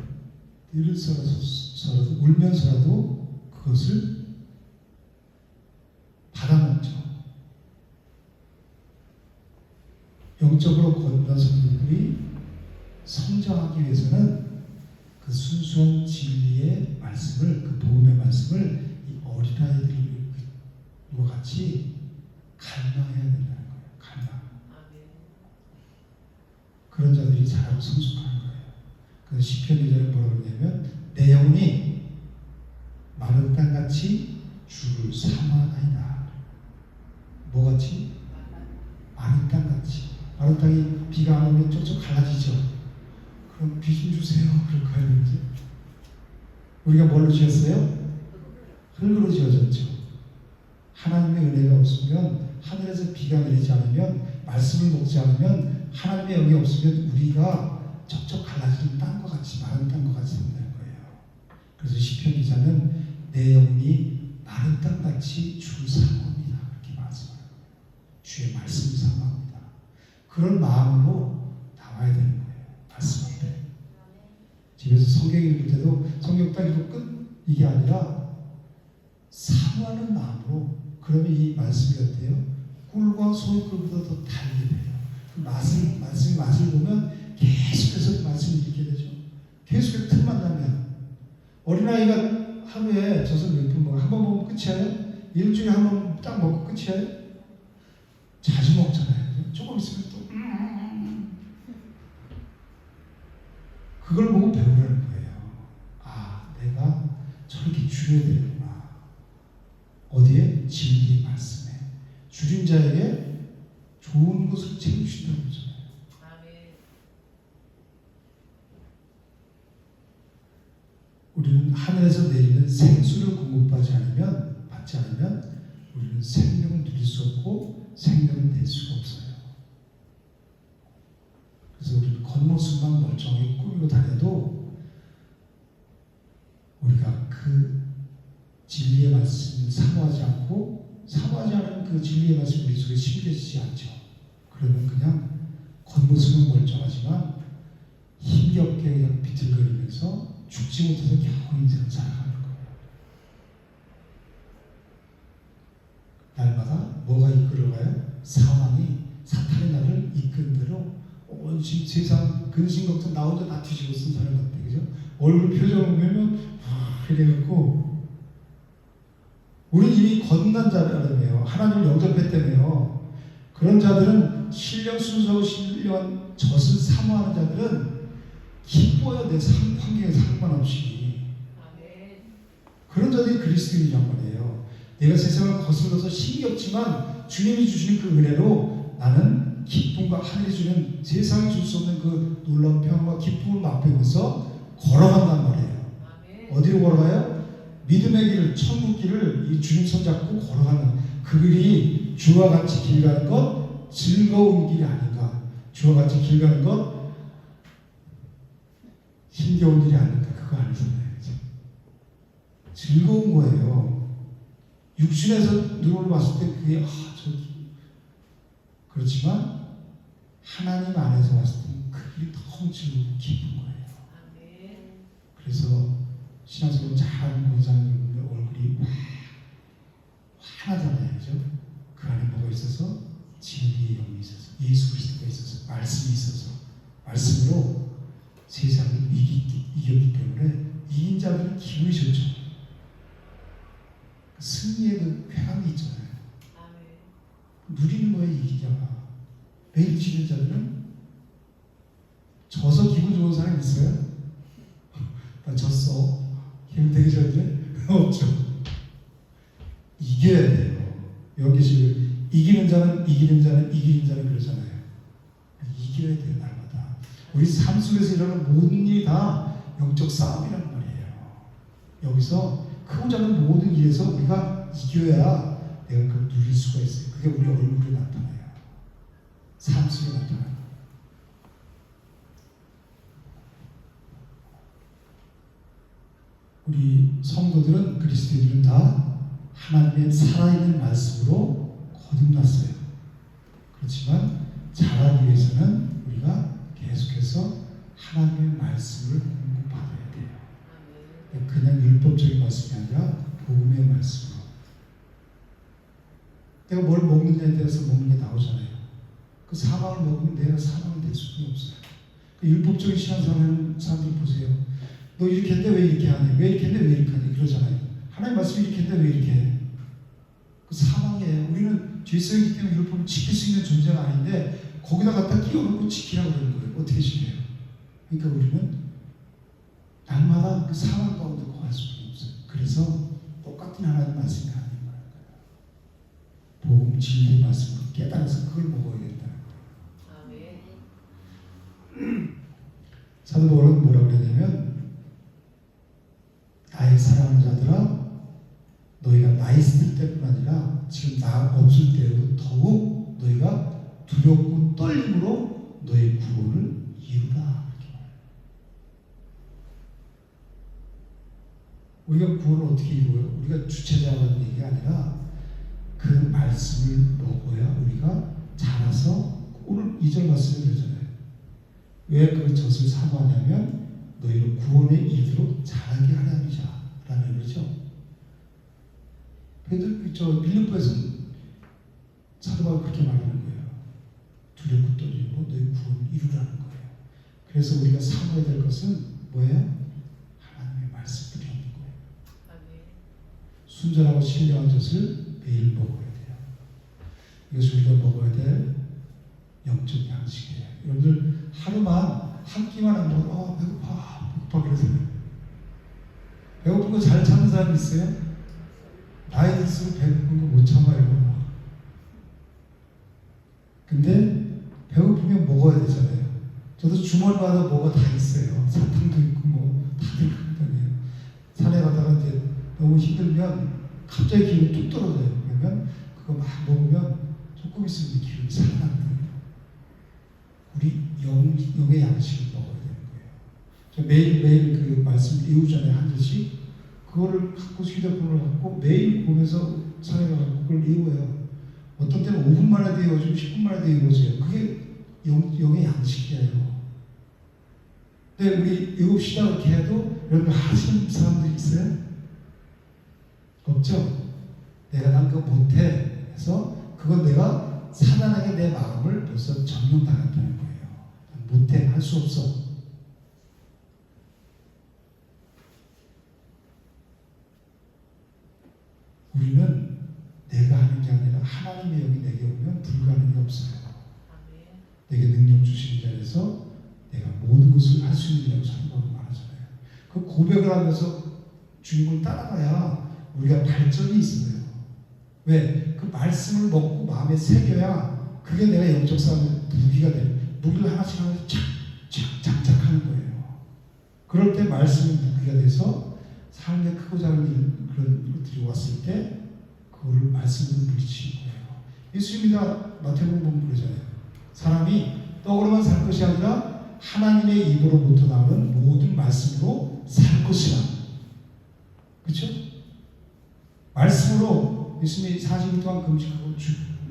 일을서라도 울면서라도 그것을 받아먹죠. 영적으로 건강한 성도들이 성장하기 위해서는 그 순수한 진리의 말씀을, 그 복음의 말씀을 이 어린아이들과 같이 갈망해야 된다는 거예요. 갈망. 그런 자들이 자라고 성숙하는 거예요. 그래서 시편 기자는 뭐라고 그러냐면, 내 영혼이 마른 땅같이 주를 사모하나이다. 뭐같이? 마른 땅같이. 마른 땅이 비가 안 오면 쪽쪽 갈라지죠. 그럼 비 좀 주세요. 그럴 거예요. 이제 우리가 뭘로 지었어요? 흙으로 지어졌죠. 하나님의 은혜가 없으면, 하늘에서 비가 내리지 않으면, 말씀을 먹지 않으면, 하나님의 영이 없으면 우리가 척척 갈라지는 땅과 같이, 마른 땅과 같이 된다는 거예요. 그래서 시편 기자는 내 영혼이 마른 땅같이 주를 사모합니다. 그렇게 말씀해요. 주의 말씀을 사모합니다. 그런 마음으로 나와야 되는 거예요. 말씀 앞에. 집에서 성경 읽을 때도 성경 딱 읽고 끝, 이게 아니라 사모하는 마음으로. 그러면 이 말씀이 어때요? 꿀과 소금보다 더 달게 돼요. 그 맛을 보면 계속해서 말씀을 읽게 되죠. 계속해서 틈만 나면. 어린아이가 하루에 젖을 몇 번 먹어? 한 번 먹으면 끝이에요? 일주일에 한 번 딱 먹고 끝이에요? 자주 먹잖아요. 조금 있으면 또 그걸 보고 배우라는 거예요. 아, 내가 저렇게 줄여야 되는구나. 어디에? 진리의 말씀에. 줄인 자에게 좋은 것을 채우신다고 그러잖아요. 우리는 하늘에서 내리는 생수를 받지 않으면 우리는 생명을 누릴 수 없고 생명을 낼 수가 없어요. 그래서 우리는 겉모습만 멀쩡하게 꾸미고 다녀도 우리가 그 진리의 말씀을 사모하지 않은 그 진리의 말씀이 우리 속에 심겨지지 않죠. 그러면 그냥 겉모습은 멀쩡하지만 힘겹게 그냥 비틀거리면서 죽지 못해서 겨우 인생을 살아가는 거예요. 날마다 뭐가 이끌어가요? 상황이, 사탄이 나를 이끄는 대로 온 세상 근심 걱정 나 혼자 다 뒤집어 쓴 사람 같아. 그죠? 얼굴 표정을 보면 이래갖고 우리 이미 거듭난 자라며 하나님을 영접했다며요. 그런 자들은 신령 순수하고 신령한 젖을 사모하는 자들은 기뻐요. 내 환경에 상관없이. 그런 자들이 그리스도인이란 말이에요. 내가 세상을 거슬러서 힘겹지만 주님이 주시는 그 은혜로 나는 기쁨과 하늘이 주는, 세상이 줄 수 없는 그 놀라운 평안과 기쁨을 맛보면서 걸어간단 말이에요. 어디로 걸어가요? 믿음의 길을, 천국 길을 이 주님 손잡고 걸어가는 그 길이 주와 같이 길 가는 것 즐거운 길이 아닌가. 주와 같이 길 가는 것 힘겨운 일이 아닌가. 그거 아니잖아요. 즐거운 거예요. 육신에서 눈으로 봤을 때 그게 그렇지만 하나님 안에서 봤을 때 그 길이 너무 즐겁고 기쁜 거예요. 그래서 신앙생활 잘하는 권사님 얼굴이 환하잖아요. 그죠? 말씀이 있어서 말씀으로 세상을 이겼기 때문에 이긴 자들은 기분이 좋죠. 승리의 그 쾌감이 있잖아요. 누리는 거예요. 이긴 자가. 매일 지는 자들은 져서 기분 좋은 사람 있어요? 나 졌어. 기분 되게 좋은데? 없죠. 이겨야 돼요. 여기 지금 이기는 자는 그러잖아요. 이겨야 돼요. 날마다. 우리 삶 속에서 일어나는 모든 일이 다 영적 싸움이란 말이에요. 여기서 크고 작은 모든 일에서 우리가 이겨야 내가 그걸 누릴 수가 있어요. 그게 우리 얼굴에 나타나요. 삶 속에 나타나요. 우리 성도들은, 그리스도인들은 다 하나님의 살아있는 말씀으로 거듭났어요. 그렇지만 자라기 위해서는 우리가 계속해서 하나님의 말씀을 공부받아야 돼요. 그냥 율법적인 말씀이 아니라 복음의 말씀으로. 내가 뭘 먹느냐에 따라서 먹는 게 나오잖아요. 그 사방을 먹으면 내가 사방이 될 수는 없어요. 그 율법적인 신앙생활 하는 사람들 보세요. 너 이렇게 했는데 왜 이렇게 하니? 왜 이렇게 했는데 왜 이렇게 하니? 그러잖아요. 하나님 말씀이 이렇게 했는데 왜 이렇게 해? 그 사망이에요. 우리는 죄성이기 때문에 율법을 지킬 수 있는 존재가 아닌데 거기다 갖다 끼워놓고 지키라고 그러는 거예요. 어떻게 지켜요? 그러니까 우리는 날마다 그 사망 가운데 거할 수밖에 없어요. 그래서 똑같은 하나님 말씀이 아닌 거예요. 복음 진리의 말씀을 깨달아서 그걸 먹어야 된다는 거예요. 사도 바울은 뭐라고 그러냐면 나의 사랑하는 자들아 너희가 나 있을 때뿐 아니라 지금 나 없을 때에도 더욱 너희가 두렵고 떨림으로 너희 구원을 이루라. 우리가 구원을 어떻게 이루어요? 우리가 주체자라는 얘기가 아니라 그 말씀을 먹어야 우리가 자라서, 오늘 2절 말씀에 그러잖아요. 왜 그 젖을 사모하냐면 너희를 구원에 이르도록 자라게 하려니자 라는 거죠. 그래도 빌립보에서는 사도 바울이 그렇게 말하는 거예요. 두렵고 떨리고 너희 구원을 이루라는 거예요. 그래서 우리가 사모해야 될 것은 뭐예요? 하나님의 말씀을 듣는 거예요. 순전하고 신령한 젖을 매일 먹어야 돼요. 이것이 우리가 먹어야 될 영적 양식이에요. 여러분들 하루만 한 끼만 안 먹어. 배고파 그래서 배고픈 거 잘 참는 사람 있어요? 나이 들수록 배고픈 거 못 참아요. 근데 배고프면 먹어야 되잖아요. 저도 주말마다 뭐가 다 있어요. 사탕도 있고 뭐 다들 그런다네요. 산에 가다가 이제 너무 힘들면 갑자기 기운이 뚝 떨어져요. 그러면 그거 막 먹으면 조금 있으면 기운이 살아나거든요. 우리 영의 양식을 먹어야 되는 거예요. 저 매일매일 그 말씀 외우잖아요. 한 절씩. 그거를 갖고 휴대폰을 갖고 매일 보면서 산에 가서 그걸 외워요. 어떤 때는 5분 만에 외워지고 10분 만에 외워져요. 그게 영의 양식이에요. 근데 우리 외웁시다 그렇게 해도 여러분 하시는 사람들이 있어요? 없죠? 내가 난 그거 못해 해서 그건 내가 사단에게 내 마음을 벌써 점령당했다는 거예요. 못해, 할 수 없어. 우리는 내가 하는 게 아니라 하나님의 영이 내게 오면 불가능이 없어요. 내게 능력 주시는 자리에서 내가 모든 것을 할 수 있는 사람으로 말하잖아요. 그 고백을 하면서 주님을 따라가야 우리가 발전이 있어요. 왜? 그 말씀을 먹고 마음에 새겨야 그게 내가 영적 싸움의 무기가 돼요. 무기를 하나씩 장착하는 거예요. 그럴 때 말씀이 무기가 돼서 삶에 크고 작은 그런 것들이 왔을 때 그거를 말씀으로 물리치는 거예요. 예수님이 마태복음 보면 그러잖아요. 사람이 떡으로만 살 것이 아니라 하나님의 입으로부터 나오는 모든 말씀으로 살 것이라. 그렇죠? 말씀으로 예수님이 40일 동안 금식하고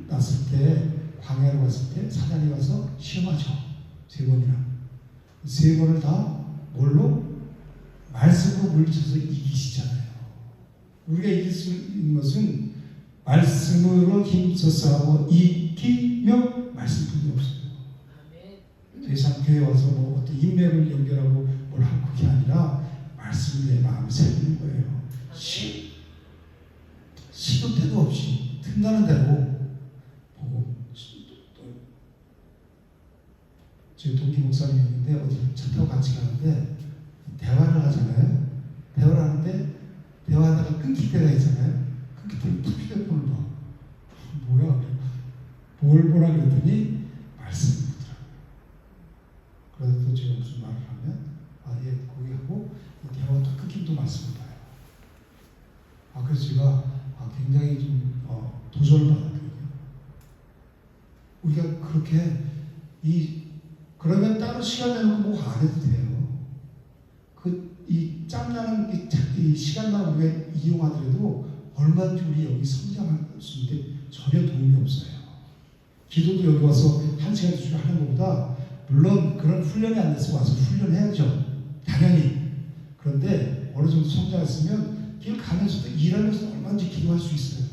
났을 때 광야로 갔을 때 사단이 와서 시험하죠. 3번이나. 3번을 다 뭘로? 말씀으로 물리쳐서 이기시잖아요. 우리가 이길 수 있는 것은 말씀으로 힘써 싸워 이기며 말씀뿐이 없어요. 더 이상 교회 와서 뭐 어떤 인맥을 연결하고 뭘 하고 그게 아니라 말씀을 내 마음에 새기는 거예요. 시도 때도 없이 틈나는 대로 보고. 저희 동기 목사님이 있는데 어디 차 타고 같이 가는데 대화를 하잖아요. 대화를 하는데 대화하다가 끊길 때가 있잖아요. 끊길 때 툭 휴대폰을 봐. 뭐야? 뭘 보라 그랬더니 말씀을 보더라고요. 그래서 또 제가 무슨 말을 하면 예, 거기 하고 대화가 또 끊긴 또 말씀을 봐요. 그래서 제가 굉장히 좀 도전을 받았거든요. 우리가 그렇게 그러면 따로 시간 내놓고 뭐 안 해도 돼요. 이 짬나는 이 시간만 우리가 이용하더라도 얼마든지 우리 여기 성장할 수 있는데 전혀 도움이 없어요. 기도도 여기 와서 1시간, 2시간 하는 것보다 물론 그런 훈련이 안 돼서 와서 훈련해야죠. 당연히. 그런데 어느 정도 성장했으면 길 가면서도 일하면서도 얼마든지 기도할 수 있어요.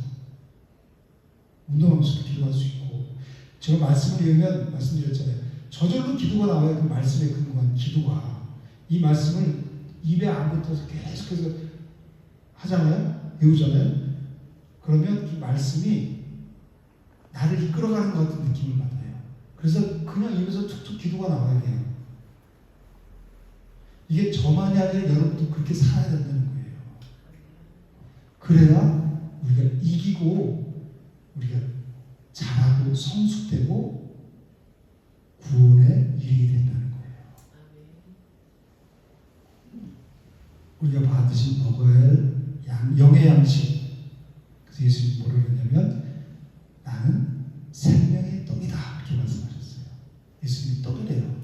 운동하면서도 기도할 수 있고. 제가 말씀을 읽으면 말씀드렸잖아요. 저절로 기도가 나와요. 그 말씀에 근거한 기도가. 이 말씀을 입에 안 붙어서 계속해서 하잖아요. 외우잖아요. 그러면 이 말씀이 나를 이끌어가는 것 같은 느낌을 받아요. 그래서 그냥 입에서 툭툭 기도가 나와야 돼요. 이게 저만이 아니라 여러분도 그렇게 살아야 된다는 거예요. 그래야 우리가 이기고 우리가 잘하고 성숙되고 구원에 이르게 된다는 거예요. 우리가 받으신 먹어야 할 영의 양식. 그래서 예수님이 뭐라고 했냐면 나는 생명의 떡이다 이렇게 말씀하셨어요. 예수님이 떡이래요.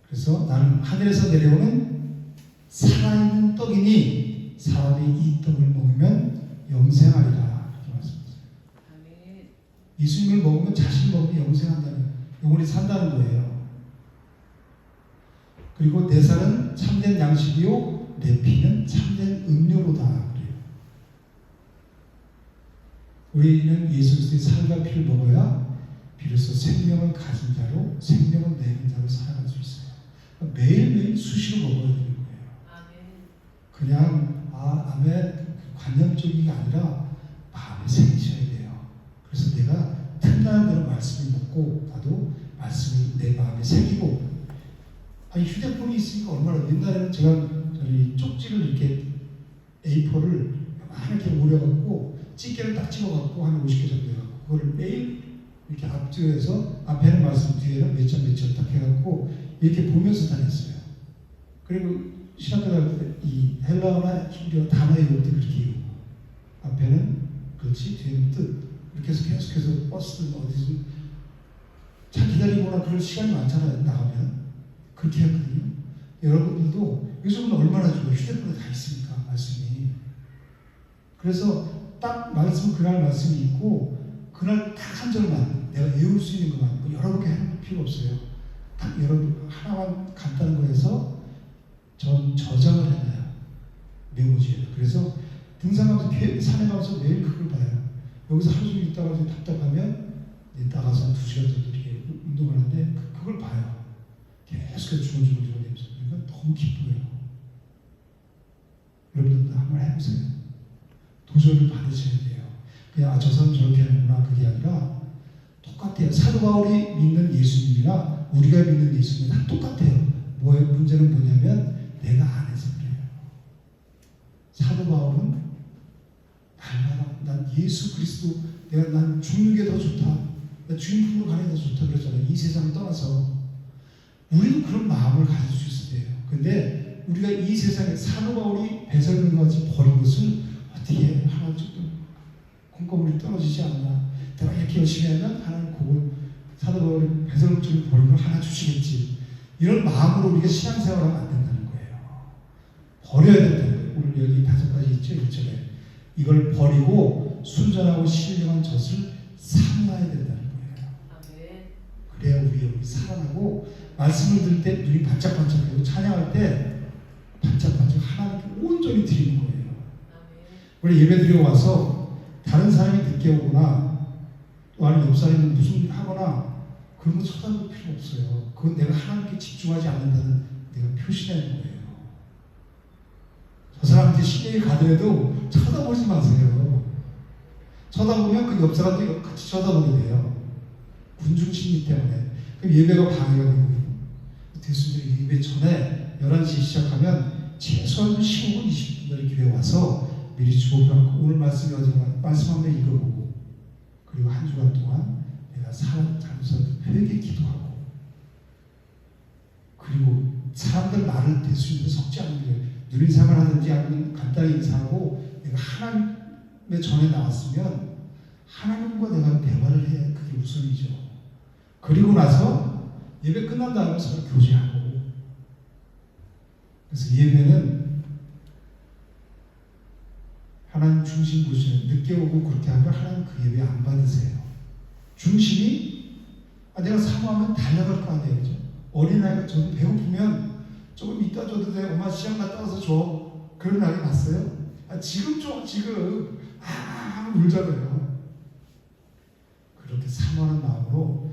그래서 나는 하늘에서 내려오는 살아있는 떡이니 사람이 이 떡을 먹으면 영생하리라 이렇게 말씀하셨어요. 예수님을 먹으면 자신을 먹으면 영생한다는, 영원히 산다는 거예요. 그리고 내 살은 참된 양식이요 내 피는 참된 음료로다 그래요. 우리는 예수 그리스도의 살과 피를 먹어야 비로소 생명을 가진 자로, 생명을 내는 자로 살아갈 수 있어요. 그러니까 매일매일 수시로 먹어야 되는 거예요. 그냥 아멘 관념적인 게 아니라 마음에 새기셔야 돼요. 그래서 내가 틈나는 대로 말씀을 먹고 나도 말씀을 내 마음에 새기고. 휴대폰이 있으니까 얼마나. 옛날에는 제가 쪽지를 이렇게 A4를 이렇게 오려갖고 찌개를 딱 찍어갖고 한 50개 정도 해갖고 그거를 매일 이렇게 앞뒤에서 앞에는 말씀 뒤에는 몇 점 딱 해갖고 이렇게 보면서 다녔어요. 그리고 신학교 다닐 때 이 헬라어나 히브리어 단어 외울 때 그렇게 외우고 앞에는 그렇지 뒤에는 뜻 이렇게 해서 계속해서 버스든 어디든 차 기다리거나 그럴 시간이 많잖아요. 나가면 그렇게 했거든요. 여러분들도 요즘은 얼마나 좋아요. 휴대폰에 다 있으니까 말씀이. 그래서 딱 말씀 그날 말씀이 있고 그날 딱 한 절만 내가 외울 수 있는 것만 뭐 여러 개 해볼 필요 없어요. 딱 여러분 하나만 간단한 거에서 전 저장을 해놔요. 메모지에. 그래서 등산하면서 산에 가서 매일 그걸 봐요. 여기서 하루 종일 있다가 좀 답답하면 나가서 한 2시간 정도 이렇게 운동을 하는데 그걸 봐요. 계속해서 주물주물주물하면서. 그러니까 너무 기뻐요. 여러분들도 한번 해보세요. 도전을 받으셔야 돼요. 그냥 저 사람 저렇게 하는구나 그게 아니라 똑같아요. 사도 바울이 믿는 예수님이나 우리가 믿는 예수님 다 똑같아요. 문제는 뭐냐면 내가 안 해서 그래요. 사도 바울은 날마다 난 예수 그리스도 난 죽는 게 더 좋다. 난 주인품으로 가는 게 더 좋다 그랬잖아요. 이 세상을 떠나서. 우리도 그런 마음을 가질 수 있어야 돼요. 근데 우리가 이 세상에 사도 바울이 배설물과 같이 버린 것을 어떻게 하나 조금 콩고물이 떨어지지 않나. 내가 이렇게 열심히 하면 하나님 그걸 사도 바울이 배설물처럼 버린 걸 하나 주시겠지. 이런 마음으로 우리가 신앙생활하면 안 된다는 거예요. 버려야 된다는 거예요. 오늘 여기 5가지 있죠. 1절에. 이걸 버리고 순전하고 신령한 젖을 삼가야 된다는 거예요. 그래야 우리 여기 살아나고 말씀을 들을 때 눈이 반짝반짝하고 찬양할 때 반짝반짝 하나님께 온전히 드리는 거예요. 우리 예배 드리고 와서 다른 사람이 늦게 오거나 또 아니면 옆 사람이 무슨 일 하거나 그런 거 쳐다볼 필요 없어요. 그건 내가 하나님께 집중하지 않는다는 내가 표시되는 거예요. 저 사람한테 신경이 가더라도 쳐다보지 마세요. 쳐다보면 그 옆 사람도 같이 쳐다보게 돼요. 군중 심리 때문에. 그럼 예배가 방해가 되거든요. 대수들이 예배 전에 11시에 시작하면 최소한 15분, 20분 전에 교회 와서 미리 주목하고 오늘 말씀 한번 읽어보고 그리고 한 주간 동안 내가 살면서 회개 기도하고 그리고 사람들 말을 될 수 있는 섞지 않는 게 누린생활 하든지 아니면 간단히 인사하고 내가 하나님의 전에 나왔으면 하나님과 내가 대화를 해. 그게 우선이죠. 그리고 나서 예배 끝난 다음에 서로 교제하고. 그래서 예배는 하나님 중심 보시는 늦게 오고 그렇게 하면 하나님 그 예배 안 받으세요. 중심이 내가 사모하면 달려갈 거 아니에요. 그죠? 어린아이가 저도 배고프면 조금 이따 줘도 돼. 엄마 시장 갔다 와서 줘. 그런 날이 봤어요? 지금 줘. 지금. 울잖아요. 그렇게 사모하는 마음으로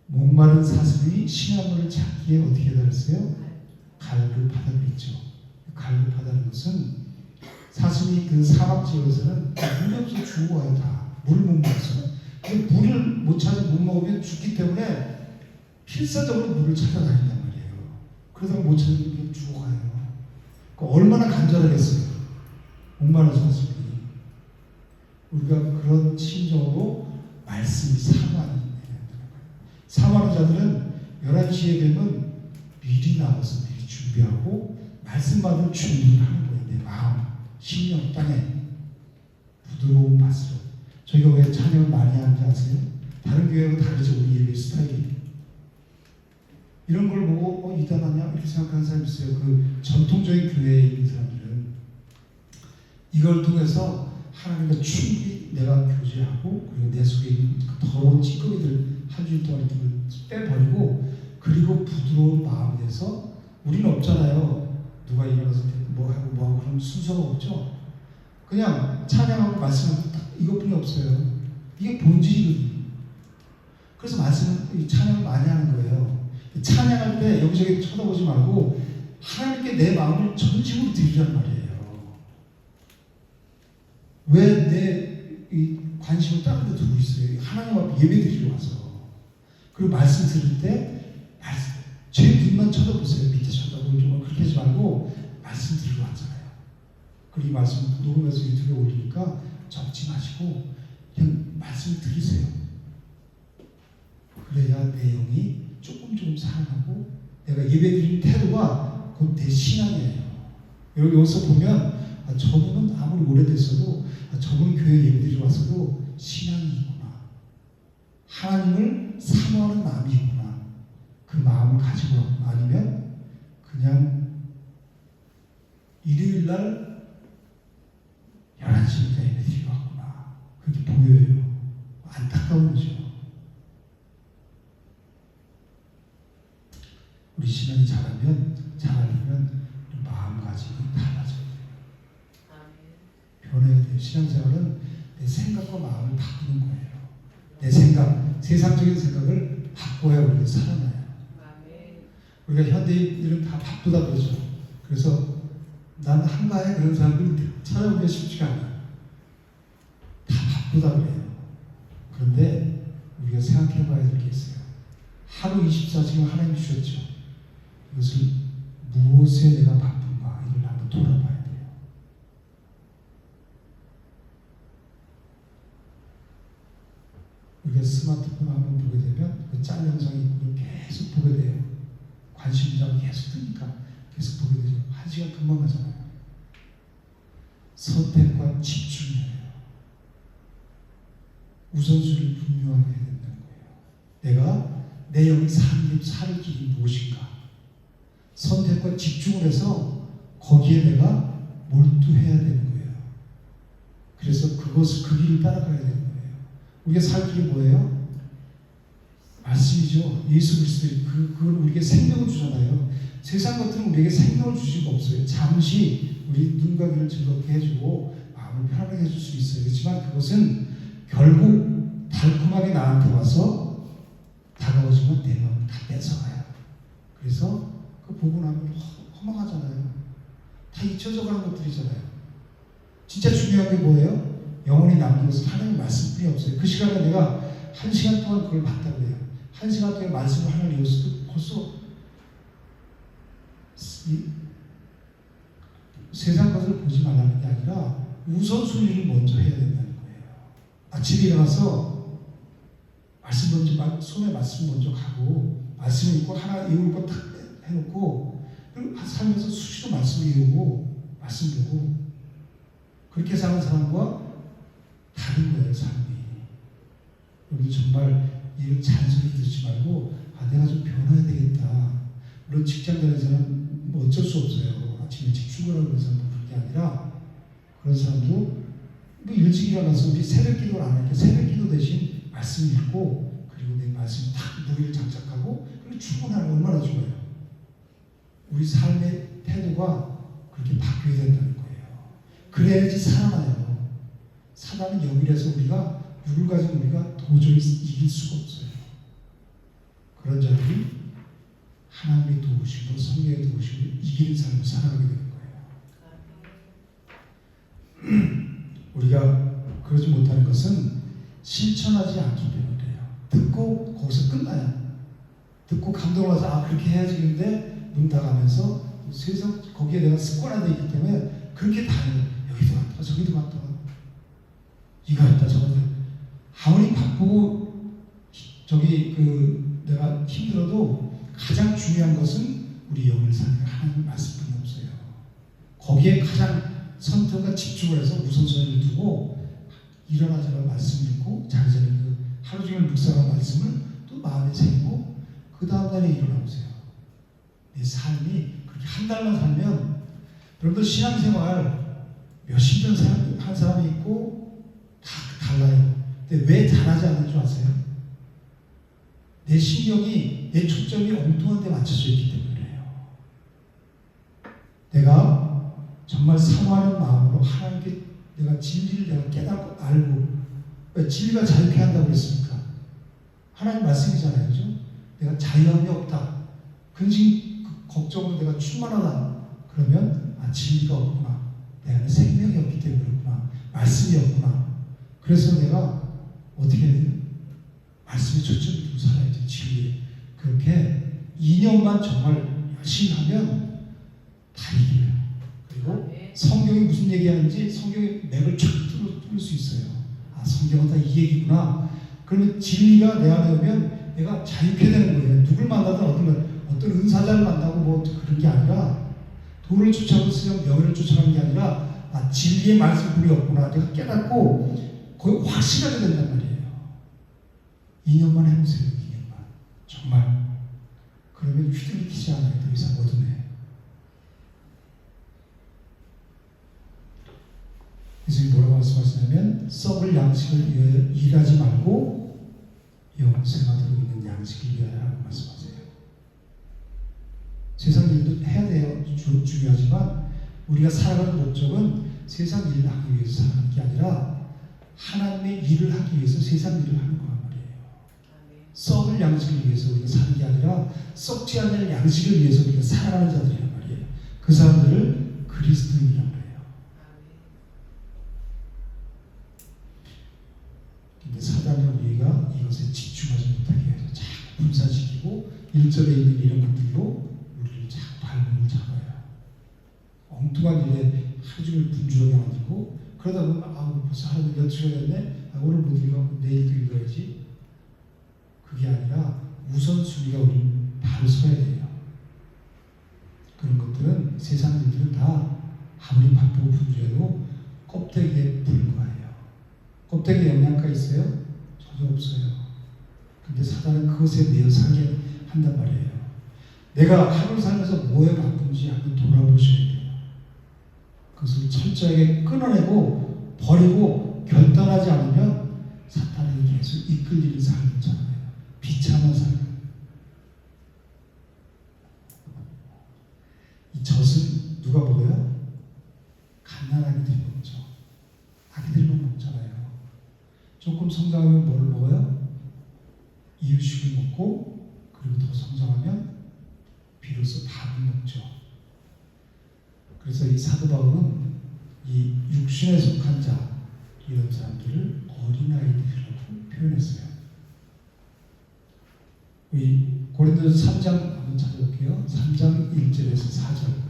목마른 사슴이 시냇물을 찾기에 어떻게 달았어요? 갈급하다고 했죠. 갈급하다는 것은 사슴이 그 사막 지역에서는 물이 없어 죽어와요. 다. 물을 못 먹어서. 물을 못 먹으면 죽기 때문에 필사적으로 물을 찾아다닌단 말이에요. 그러다가 못 찾으면 죽어가요. 그러니까 얼마나 간절하겠어요. 목마른 사슴이. 우리가 그런 심정으로 말씀이 사모하는 자들은 11시에 되면 미리 나와서 미리 준비하고 말씀 받을 준비를 하는 거예요. 내 마음, 심령, 땅에 부드러운 맛으로. 저희가 왜 찬양을 많이 하는지 아세요? 다른 교회하고 다르죠. 우리 예배 스타일이. 이런 걸 보고 이단하냐 이렇게 생각하는 사람이 있어요. 그 전통적인 교회에 있는 사람들은 이걸 통해서 하나님과 충분히 내가 교제하고 그리고 내 속에 있는 더러운 찌꺼기들 한 주일 동안 있던 걸 빼버리고 그리고 부드러운 마음이 돼서 우리는 없잖아요. 누가 일어나서 뭐하고 그런 순서가 없죠. 그냥 찬양하고 말씀하고 딱 이것뿐이 없어요. 이게 본질이거든요. 그래서 말씀은 찬양을 많이 하는 거예요. 찬양할 때 여기저기 쳐다보지 말고 하나님께 내 마음을 전심으로 드리란 말이에요. 왜 내 관심을 다른 데 두고 있어요? 하나님 앞에 예배 드리러 와서. 그리고 말씀 들을 때 제 눈만 쳐다보세요. 밑에 쳐다보고 좀 그렇게 하지 말고 말씀 들으러 왔잖아요. 그리고 이 말씀 녹음해서 유튜브에 올리니까 적지 마시고 그냥 말씀 들으세요. 그래야 내용이 조금 살아나고 내가 예배 드리는 태도가 곧 내 신앙이에요. 여기서 보면 저분은 아무리 오래됐어도 저분은 교회 예배 드리러 왔어도 신앙이 있구나. 하나님을 사모하는 마음이 있구나. 그 마음을 가지고 왔구나. 아니면 그냥 일요일날 11시부터 예배 드리러 왔구나. 그렇게 보여요. 안타까운 거죠. 우리 신앙이 자라려면 마음가짐이 달라져야 돼요. 변해야 돼요. 신앙생활은 내 생각과 마음을 바꾸는 거예요. 내 생각, 세상적인 생각을 바꿔야 우리가 살아나요. 우리가 현대인들은 다 바쁘다 그러죠. 그래서 난 한가해 그런 사람들 찾아보기가 쉽지가 않아요. 다 바쁘다 그래요. 그런데 우리가 생각해 봐야 될 게 있어요. 하루 24시간 하나님 주셨죠. 이것을 무엇에 내가 바쁜가 이걸 한번 돌아봐야 돼요. 우리가 스마트폰 한번 보게 되면 그 짤 영상이 있고 계속 보게 돼요. 관심 부자가 계속 뜨니까 계속 보게 되죠. 1시간 금방 가잖아요. 선택과 집중이에요. 우선순위를 분명하게 해야 된다는 거예요. 내가 내 영이 살 길이 무엇인가? 선택과 집중을 해서 거기에 내가 몰두해야 되는 거예요. 그래서 그 길을 따라가야 되는 거예요. 우리가 살 길이 뭐예요? 말씀이죠. 예수 그리스도의 그걸 우리에게 생명을 주잖아요. 세상 같으면 우리에게 생명을 주실 거 없어요. 잠시 우리 눈과 귀를 즐겁게 해주고 마음을 편하게 해줄 수 있어요. 그렇지만 그것은 결국 달콤하게 나한테 와서 다가오지만 내 마음을 다 뺏어가요. 그래서 그 보고 나면 허망하잖아요. 다 잊혀져 가는 것들이잖아요. 진짜 중요한 게 뭐예요? 영혼이 남는 것은 하나님 말씀뿐이 없어요. 그 시간에 내가 1시간 동안 그걸 봤다고 해요. 1시간 동안 말씀을 하나를 읽었을 때 벌써 세상 것을 보지 말라는 게 아니라 우선순위를 먼저 해야 된다는 거예요. 아침에 일어나서 말씀 먼저, 손에 말씀 먼저 가고 말씀을 읽고 하나 외울 거 탁 해놓고 그리고 살면서 수시로 말씀 외우고 말씀 보고 그렇게 사는 사람과 다른 거예요. 삶이. 여러분 정말 이런 잔소리 듣지 말고 내가 좀 변해야 되겠다. 물론 직장 다니는 사람 뭐 어쩔 수 없어요. 아침에 일찍 출근하고 그런 사람 그런 게 아니라 그런 사람도 뭐 일찍 일어나서 우리 새벽 기도를 안 할게 새벽 기도 대신 말씀 읽고 그리고 내 말씀 딱 무리를 장착하고 그리고 출근하는 거 얼마나 좋아요. 우리 삶의 태도가 그렇게 바뀌어야 된다는 거예요. 그래야지 살아나요. 사단은 여기에서 우리가 육을 가진 우리가 도저히 이길 수가 없어요. 그런 자들이 하나님의 도우심으로 성령의 도우심으로 이기는 삶을 살아가게 되는 거예요. 우리가 그러지 못하는 것은 실천하지 않기 때문이에요. 듣고 거기서 끝나요. 듣고 감동을 와서 그렇게 해야지 근데 눈 닫아가면서 세상 거기에 내가 습관화되어 있기 때문에 그렇게 다 해요. 여기도 갔다가 저기도 갔다가 이거 했다 저거 했다. 아무리 바쁘고 내가 힘들어도 가장 중요한 것은 우리 영을 사는 하나님 말씀뿐이 없어요. 거기에 가장 선택과 집중을 해서 우선순위를 두고 일어나자마자 말씀 읽고 자기 전에 그 하루 종일 묵상한 말씀을 또 마음에 새기고 그 다음날에 일어나보세요. 내 삶이 그렇게 한 달만 살면 여러분들 신앙생활 몇십 년 한 사람이 있고 다 달라요. 근데 왜 잘하지 않는 줄 아세요? 내 신경이 내 초점이 엉뚱한 데 맞춰져 있기 때문에 그래요. 내가 정말 사모하는 마음으로 하나님께 내가 진리를 내가 깨닫고 알고 왜 진리가 자유케 한다고 그랬습니까? 하나님 말씀이잖아요. 그죠? 내가 자유함이 없다. 근심 걱정으로 내가 충만하다. 그러면 진리가 없구나. 내 안에 생명이 없기 때문에 그렇구나. 말씀이 없구나. 그래서 내가 어떻게 해야 돼요? 말씀에 초점을 두고 살아야 돼요. 진리에. 그렇게 2년만 정말 열심히 하면 다 이겨요. 그리고 성경이 무슨 얘기하는지 성경의 맥을 쫙 뚫을 수 있어요. 성경은 다 이 얘기구나. 그러면 진리가 내 안에 오면 내가 자유케 되는 거예요. 누굴 만나든 어떤 은사자를 만나고 뭐 그런 게 아니라 돈을 쫓아가고 수영 명예를 쫓아가는 게 아니라 진리의 말씀이 없구나. 내가 깨닫고 거의 확신하게 된단 말이에요. 2년만 해보세요. 2년만. 정말. 그러면 휘둘리지 않아요. 더 이상 어둠에. 예수님이 뭐라고 말씀하시냐면 썩을 양식을 위하여 일하지 말고 영생하도록 있는 양식을 위하여 라고 말씀하세요. 세상 일도 해야 돼요. 중요하지만 우리가 살아가는 목적은 세상 일을 하기 위해서 살아가는 게 아니라 하나님의 일을 하기 위해서 세상 일을 하는 거란 말이에요. 썩을 양식을 위해서 우리가 사는 게 아니라 썩지 않는 양식을 위해서 우리가 살아가는 자들이란 말이에요. 그 사람들을 그리스도인이란 말이에요. 근데 사단은 우리가 이것에 집중하지 못하게 해서 자꾸 분산시키고 일절에 있는 이런 것들로 우리를 자꾸 발목을 잡아요. 엉뚱한 일에 하루 종일 분주하게 만들고 그러다 보면 벌써 하루 12시가 됐네. 오늘 못 읽어. 내일도 읽어야지. 그게 아니라 우선순위가 우리 바로 서야 돼요. 그런 것들은 세상 일들은 다 아무리 바쁘고 분주해도 껍데기에 불과해요. 껍데기에 영양가 있어요? 전혀 없어요. 근데 사단은 그것에 매여 살게 한단 말이에요. 내가 하루 살면서 뭐에 바쁜지 한번 돌아보셔야 돼요. 그것을 철저하게 끊어내고 버리고 결단하지 않으면 사탄이 계속 이끌리는 삶을 살아요. 비참한 삶. 이 젖은 누가 먹어요? 갓난 아기들이 먹죠. 아기들만 먹잖아요. 조금 성장하면 뭐를 먹어요? 이유식을 먹고 그리고 더 성장하면 비로소 밥을 먹죠. 그래서 이 사도 바울은 이 육신에 속한 자 이런 사람들을 어린아이들이라고 표현했어요. 우리 고린도서 3장 한번 찾아볼게요. 3장 1절에서 4절.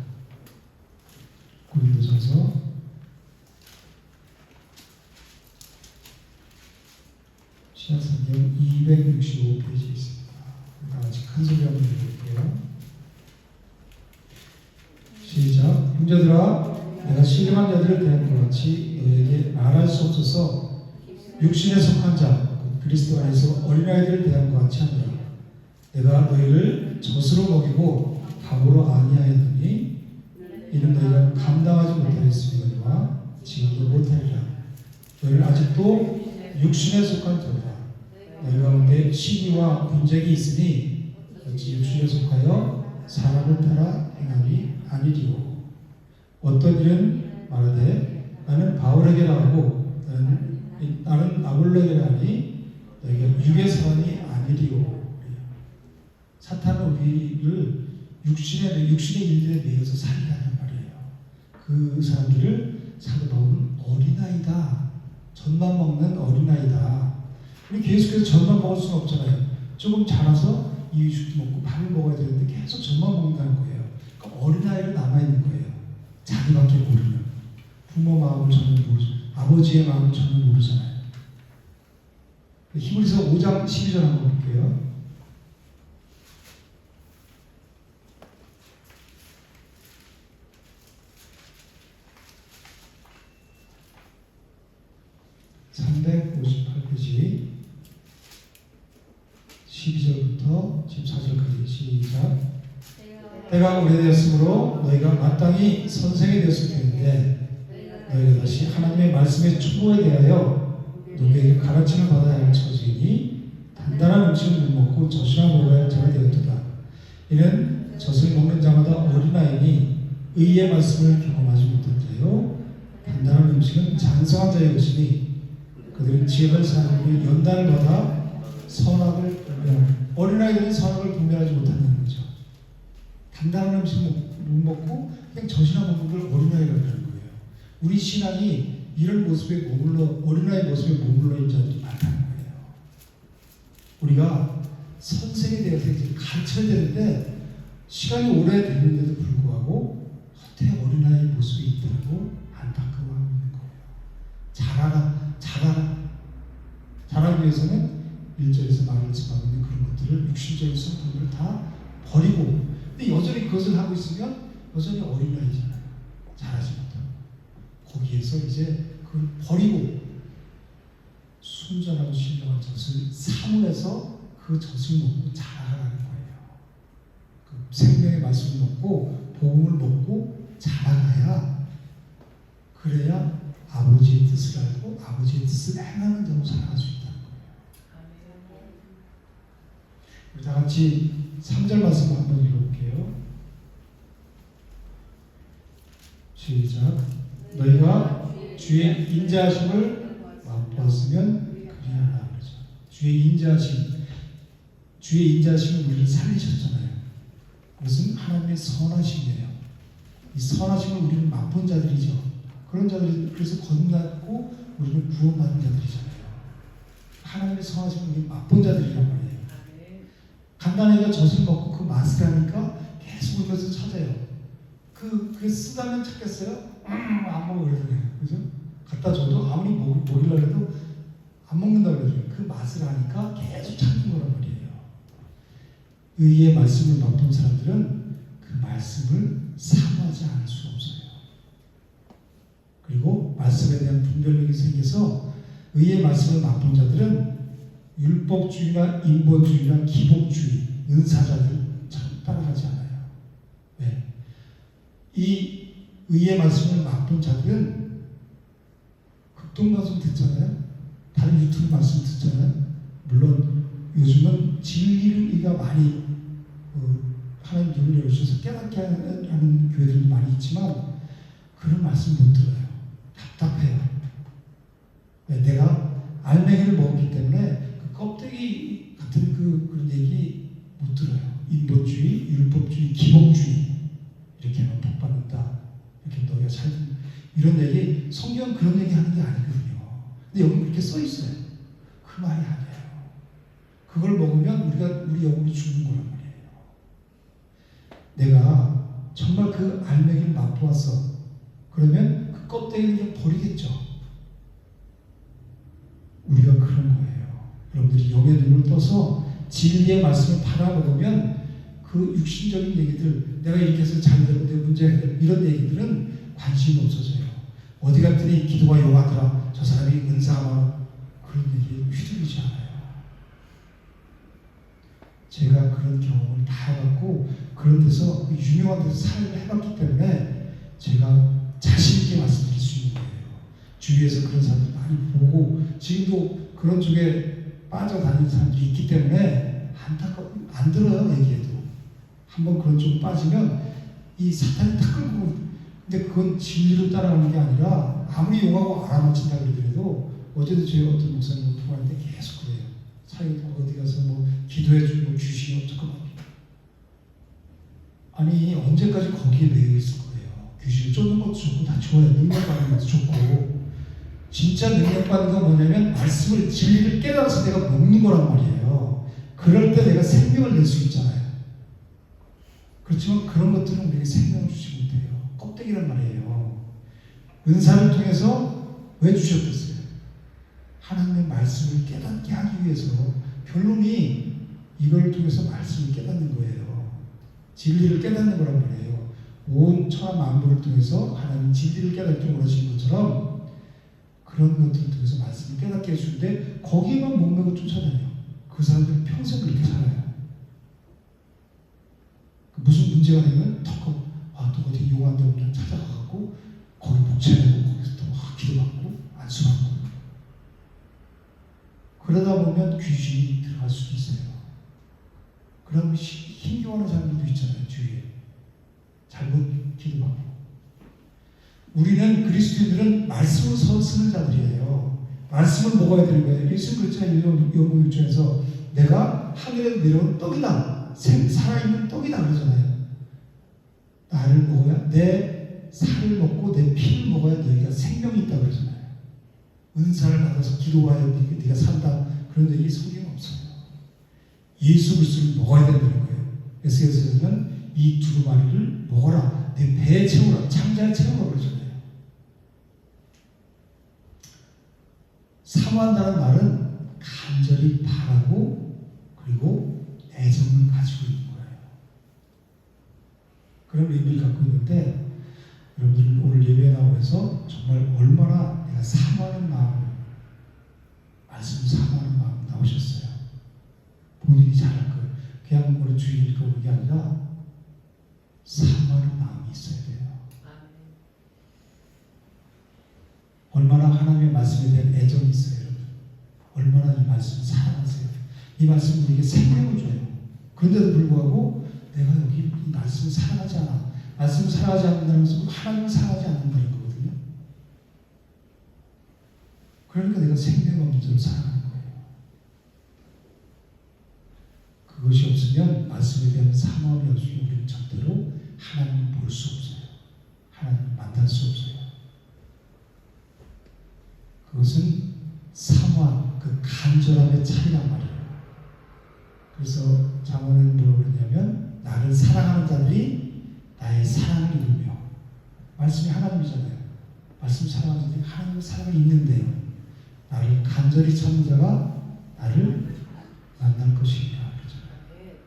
고린도전서 신약성경 265페이지에 있습니다. 다 같이 큰 소리 한번 해볼게요. 시작. 형제들아, 내가 신령한 자들을 대한 것 같이 너에게 말할 수 없어서 육신에 속한 자, 그리스도 안에서 어린아이들을 대한 것 같이 하노라. 내가 너희를 젖으로 먹이고 밥으로 아니하였더니 이는 너희가 감당하지 못하였으니와 지금도 못하리라. 너희는 아직도 육신에 속한 자라. 너희 가운데 시기와 분쟁이 있으니 어찌 육신에 속하여 사람을 따라 행함이 아니리요. 어떤 일은 말하되 나는 바울에게라 하고 나는 아볼로에게라 하니 너희가 육의 사람이 아니리요. 사탄은 우리를 육신의 일들에 매여서 살게 하는 말이에요. 그 사람들을 사도 바울은 어린아이다. 젖만 먹는 어린아이다. 우리 계속해서 젖만 먹을 수는 없잖아요. 조금 자라서 이유식도 먹고 밥을 먹어야 되는데 계속 젖만 먹는다는 거예요. 그러니까 어린아이로 남아있는 거예요. 자기밖에 모르는. 부모 마음을 전혀 모르죠. 아버지의 마음을 전혀 모르잖아요. 히브리서 5장 12절 한번 볼게요. (358페이지) 12절부터 14절까지 시작. 때가 오래되었으므로 너희가 마땅히 선생이 되었을 텐데 너희가 다시 하나님의 말씀의 초보에 대하여 누구에게 가르침을 받아야 할 처지이니 단단한 음식을 못 먹고 젖이나 먹어야 할 자가 되었도다. 이는 젖을 먹는 자마다 어린아이니 의의 말씀을 경험하지 못한 자요 단단한 음식은 장성한 자의 것이니 그들은 지혜를 사람들이 연단을 받아 선악을 분별하는 어린아이들은 선악을 분별하지 못한다는 거죠. 단단한 음식 못 먹고 그냥 젖이나 먹는 걸 어린아이라고 하는 거예요. 우리 신앙이 이런 모습에 어린아이 모습에 머물러 있는 자들이 많다는 거예요. 우리가 선생이 되어서 이제 가르쳐야 되는데 시간이 오래 되는데도 불구하고 헛되이 어린아이 모습이 있다고 안타까워하고 있는 거예요. 자라기 위해서는 1절에서 말씀하고 있는 그런 것들을 육신적인 성품을 다 버리고 근데 여전히 그것을 하고 있으면 여전히 어린아이잖아요. 자라지 못하고 거기에서 이제 그걸 버리고 순전하고 신령한 젖을 사모해서 그 젖을 먹고 자라가는 거예요. 그 생명의 말씀을 먹고 복음을 먹고 자라가야 그래야 아버지의 뜻을 알고 아버지의 뜻을 행하는 자로 살아갈 수 있다는 거예요. 우리 다 같이 3절 말씀 한번 읽어볼게요. 시작. 너희가 주의 인자하심을 맛보았으면 그리하라. 그러죠. 주의 인자하심은 우리를 살리셨잖아요. 그것은 하나님의 선하심이에요. 이 선하심을 우리는 맛본 자들이죠. 그런 자들이 그래서 거듭났고 우리는 구원받은 자들이잖아요. 하나님의 선하심을 우리 맛본 자들이란 말이에요. 간단하게 젖을 먹고 그 맛을 하니까 계속 그것을 찾아요. 그 쓰다면 찾겠어요? 안 먹어 그러잖아요. 그죠? 갖다 줘도 아무리 먹으려고 해도 안 먹는다 그러잖아요. 그 맛을 하니까 계속 찾는 거란 말이에요. 의의 말씀을 맛본 사람들은 그 말씀을 사모하지 않을 수 없어요. 그리고 말씀에 대한 분별력이 생겨서 의의 말씀을 맛본 자들은 율법주의나 인본주의나 기복주의, 은사자들처럼 따라가지 않아요. 왜? 이 의의 말씀을 맛본 자들은 극동방송 듣잖아요. 다른 유튜브 말씀 듣잖아요. 물론 요즘은 진리가 많이 하나님 눈을 열어주셔서 깨닫게 하는 교회들도 많이 있지만 그런 말씀 못 들어요. 답답해요. 네, 내가 알맹이를 먹었기 때문에 그 껍데기 같은 그런 얘기 못 들어요. 인본주의, 율법주의, 기복주의 이렇게 하면 복 받는다. 이렇게 너희가 잘 이런 얘기 성경은 그런 얘기 하는 게 아니거든요. 근데 여기 그렇게 써 있어요. 그 말이 아니에요. 그걸 먹으면 우리 영혼이 죽는 거란 말이에요. 내가 정말 그 알맹이를 맛보았어. 그러면 그 껍데기를 그냥 버리겠죠. 우리가 그런 거예요. 여러분들이 영의 눈을 떠서 진리의 말씀을 팔아먹으면 그 육신적인 얘기들, 내가 이렇게 해서 잘 되고 내 문제가 해결, 이런 얘기들은 관심이 없어져요. 어디 갔더니 기도가 용하더라. 저 사람이 은사하면 그런 얘기에 휘둘리지 않아요. 제가 그런 경험을 다 해봤고 그런 데서 유명한 데서 사역을 해봤기 때문에 제가 자신 있게 말씀드릴 수 있는 거예요. 주위에서 그런 사람들 많이 보고 지금도 그런 쪽에 빠져다니는 사람들이 있기 때문에 안 들어요. 얘기해도 한번 그런 쪽으로 빠지면 이 사탄이 탁 끌고, 근데 그건 진리로 따라가는 게 아니라 아무리 용하고 알아맞힌다 그러더라도 어제도 저희 어떤 목사님 통화하는데 계속 그래요. 사역 어디 가서 뭐 기도해주고 귀신이 어쩌고 아니 언제까지 거기에 매여 있을 거예요. 귀신 쫓는 것도 좋고 다 좋아요. 능력받는 것도 좋고 진짜 능력받는 건 뭐냐면 말씀을 진리를 깨달아서 내가 먹는 거란 말이에요. 그럴 때 내가 생명을 낼 수 있잖아요. 그렇지만 그런 것들은 우리에게 생명을 주지 못해요. 껍데기란 말이에요. 은사를 통해서 왜 주셨겠어요? 하나님의 말씀을 깨닫게 하기 위해서. 결론이 이걸 통해서 말씀을 깨닫는 거예요. 진리를 깨닫는 거란 말이에요. 온 천하 만물을 통해서 하나님 진리를 깨닫게 원하시는 것처럼 그런 것들을 통해서 말씀을 깨닫게 해주는데 거기에만 목매고 쫓아다녀요. 그 사람들은 평생 그렇게 살아요. 무슨 문제가 되면 또 어디 용한 데 그냥 찾아가고 거기 목차내고 거기서 또 기도받고 안수받고 그러다 보면 귀신이 들어갈 수도 있어요. 그러면 힘겨워하는 사람들도 있잖아요. 주위에 잘못 기도받고. 우리는 그리스도인들은 말씀을 쓰는 자들이에요. 말씀을 먹어야 되는 거예요. 예수님 그랬잖아요. 요한복음 6장에서 내가 하늘에서 내려온 떡이다. 살아있는 떡이다 그러잖아요. 나를 먹어야 내 살을 먹고 내 피를 먹어야 너희가 생명이 있다 그러잖아요. 은사를 받아서 기도하여 네가 산다 그런 얘기 성경에 없어요. 예수 그리스도를 먹어야 된다는 거예요. 에스겔서에서는 이 두루마리를 먹어라. 내 배에 채우라. 창자에 채우라 그러잖아요. 사모한다는 말은 간절히 바라고 그리고 애정을 가지고 있는 거예요. 그런 의미를 갖고 있는데 여러분들 오늘 예배 나오면서 정말 얼마나 내가 사모하는 마음으로 말씀 사모하는 마음 나오셨어요. 본인이 잘할 거예요. 그냥 우리 주일 읽어보는 게 아니라 사모하는 마음이 있어야 돼요. 얼마나 하나님의 말씀에 대한 애정이 있어요. 여러분. 얼마나 이 말씀을 사랑하세요. 이 말씀은 우리에게 생명을 줘요. 그런데도 불구하고 내가 여기 이 말씀을 사랑하지 않아. 말씀을 사랑하지 않는다는 것은 하나님을 사랑하지 않는다는 거거든요. 그러니까 내가 생명의 문제로 사랑하는 거예요. 그것이 없으면 말씀에 대한 사모함이 없으면 우리는 절대로 하나님을 볼 수 없어요. 하나님을 만날 수 없어요. 그것은 사모함, 그 간절함의 차이란 말이에요. 그래서 잠언은 뭐라고 그러냐면 나를 사랑하는 자들이 나의 사랑을 이루며 말씀이 하나님이잖아요. 말씀 사랑하는 자들이 하나님의 사랑을 입는데요. 나를 간절히 찾는 자가 나를 만날 것이니라 그러잖아요.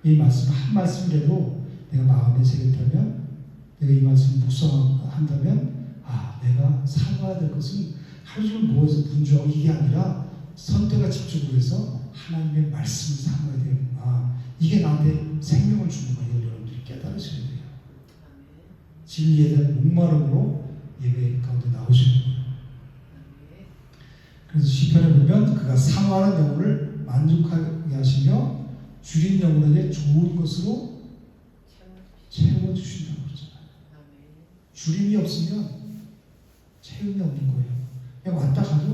이 말씀 한 말씀이라도 내가 마음에 새겼다면 내가 이 말씀 묵상한다면 내가 사모해야 될 것은 하루 종일 모여서 분주하고 이게 아니라 선택과 집중을 해서 하나님의 말씀을 사모해야 되는구나. 이게 나한테 생명을 주는 거예요. 여러분들이 깨달으셔야 돼요. 진리에 대한 목마름으로 예배 가운데 나오시는 거예요. 그래서 시편에 보면 그가 사모하는 영혼을 만족하게 하시며 줄인 영혼에게 좋은 것으로 채워주신다고 그러잖아요. 줄임이 없으면 채움이 없는 거예요. 그냥 왔다 가도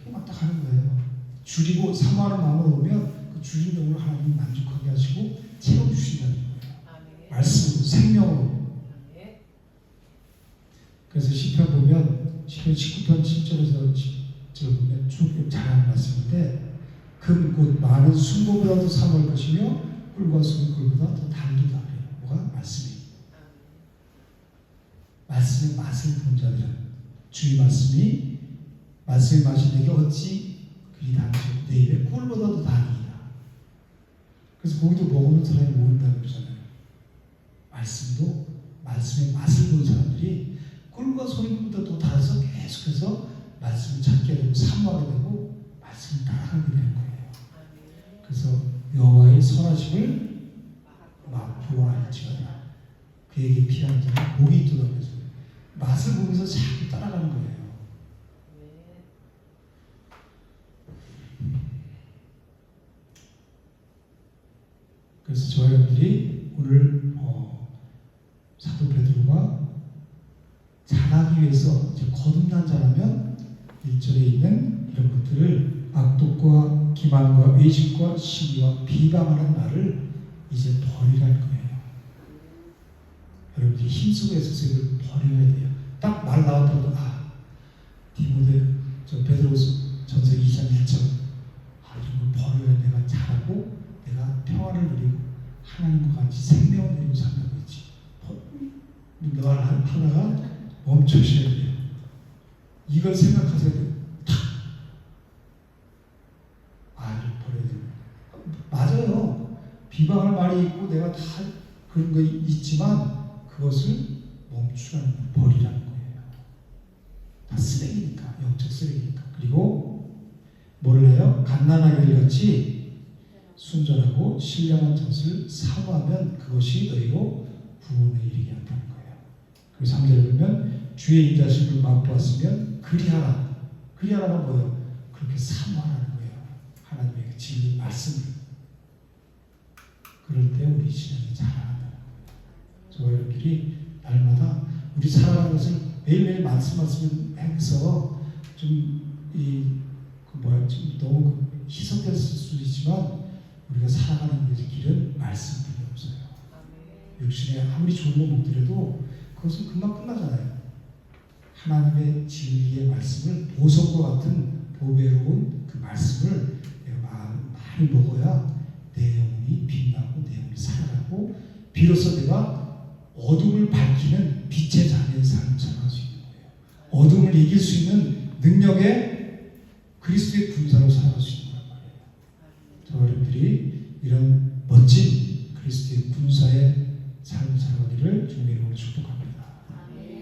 그냥 왔다 가는 거예요. 줄이고 사모하는 마음으로 오면 그 그 주인공을 하나님 만족하게 하시고 채워주신다는 거예요. 아멘. 말씀으로, 생명으로. 아멘. 그래서 시편 보면 시편 19편 7절에서 10절 보면 쭉 잘하는 말씀인데 금 곧 많은 순고보다도 사모할 것이며 꿀과 소의 꿀보다 더 달도다. 뭐가? 말씀이. 말씀의 맛을 본 자들은 주의 말씀의 맛이 내게 어찌 그리 단지 내 입에 꿀보다도 달이다. 그래서 고기도 먹으면 사람이 모른다고 그러잖아요. 말씀도 말씀의 맛을 본 사람들이 꿀과 소리보다 더 달아서 계속해서 말씀을 찾게 되고 사모하게 되고 말씀을 따라가게 되는 거예요. 그래서 여호와의 선하심을 맛보아 알지어다. 그에게 필요한 자는 복이 있도다. 그래서 맛을 보면서 자꾸 따라가는 거예요. 그래서 저와 여러분들이 오늘 사도 베드로가 잘하기 위해서 거듭난 자라면 1절에 있는 이런 것들을 악독과 기만과 외식과 시기와 비방하는 말을 이제 버리라는 거예요. 여러분들이 힘쓰고 애써서 이걸 버려야 돼요. 딱 말 나왔다고 베드로서 전서 2장 1절 이런 걸 버려야 내가 잘하고 내가 평안을 누리고 하나님과 같이 생명을 누리고 산다고 했지. 말 하나가 멈추셔야 돼요. 이걸 생각하셔야 돼요. 이걸 버려야 돼요. 맞아요. 비방할 말이 있고 내가 다 그런 거 있지만 그것을 멈추라는 거예요. 버리라는 거예요. 다 쓰레기니까. 영적 쓰레기니까. 그리고 뭘 해요? 갓난아기들 같이 순전하고 신령한 것을 사모하면 그것이 너희로 구원에 이르게 한다는 거예요. 그리고 3절에 보면 주의 인자심을 맛보았으면 그리하라. 그리하라가 뭐예요? 그렇게 사모하라는 거예요. 하나님의 그 진리 말씀을. 그럴 때 우리 신앙이 자라난다는 거예요. 저와 여러분들이 날마다 우리 살아가는 것을 매일매일 말씀을 해서 좀 너무 희석됐을 수도 있지만 우리가 살아가는 길은 말씀뿐이 없어요. 육신에 아무리 좋은 거 먹더라도 그것은 금방 끝나잖아요. 하나님의 진리의 말씀을 보석과 같은 보배로운 그 말씀을 내가 많이 먹어야 내 영혼이 빛나고 내 영혼이 살아가고 비로소 내가 어둠을 밝히는 빛의 자리에 삶을 살아갈 수 있는 거예요. 어둠을 이길 수 있는 능력의 그리스도의 군사로 살아갈 수 있는 거란 말이에요. 저와 여러분들이 이런 멋진 그리스도의 군사의 삶을 살아가기를 주님의 이름으로 축복합니다.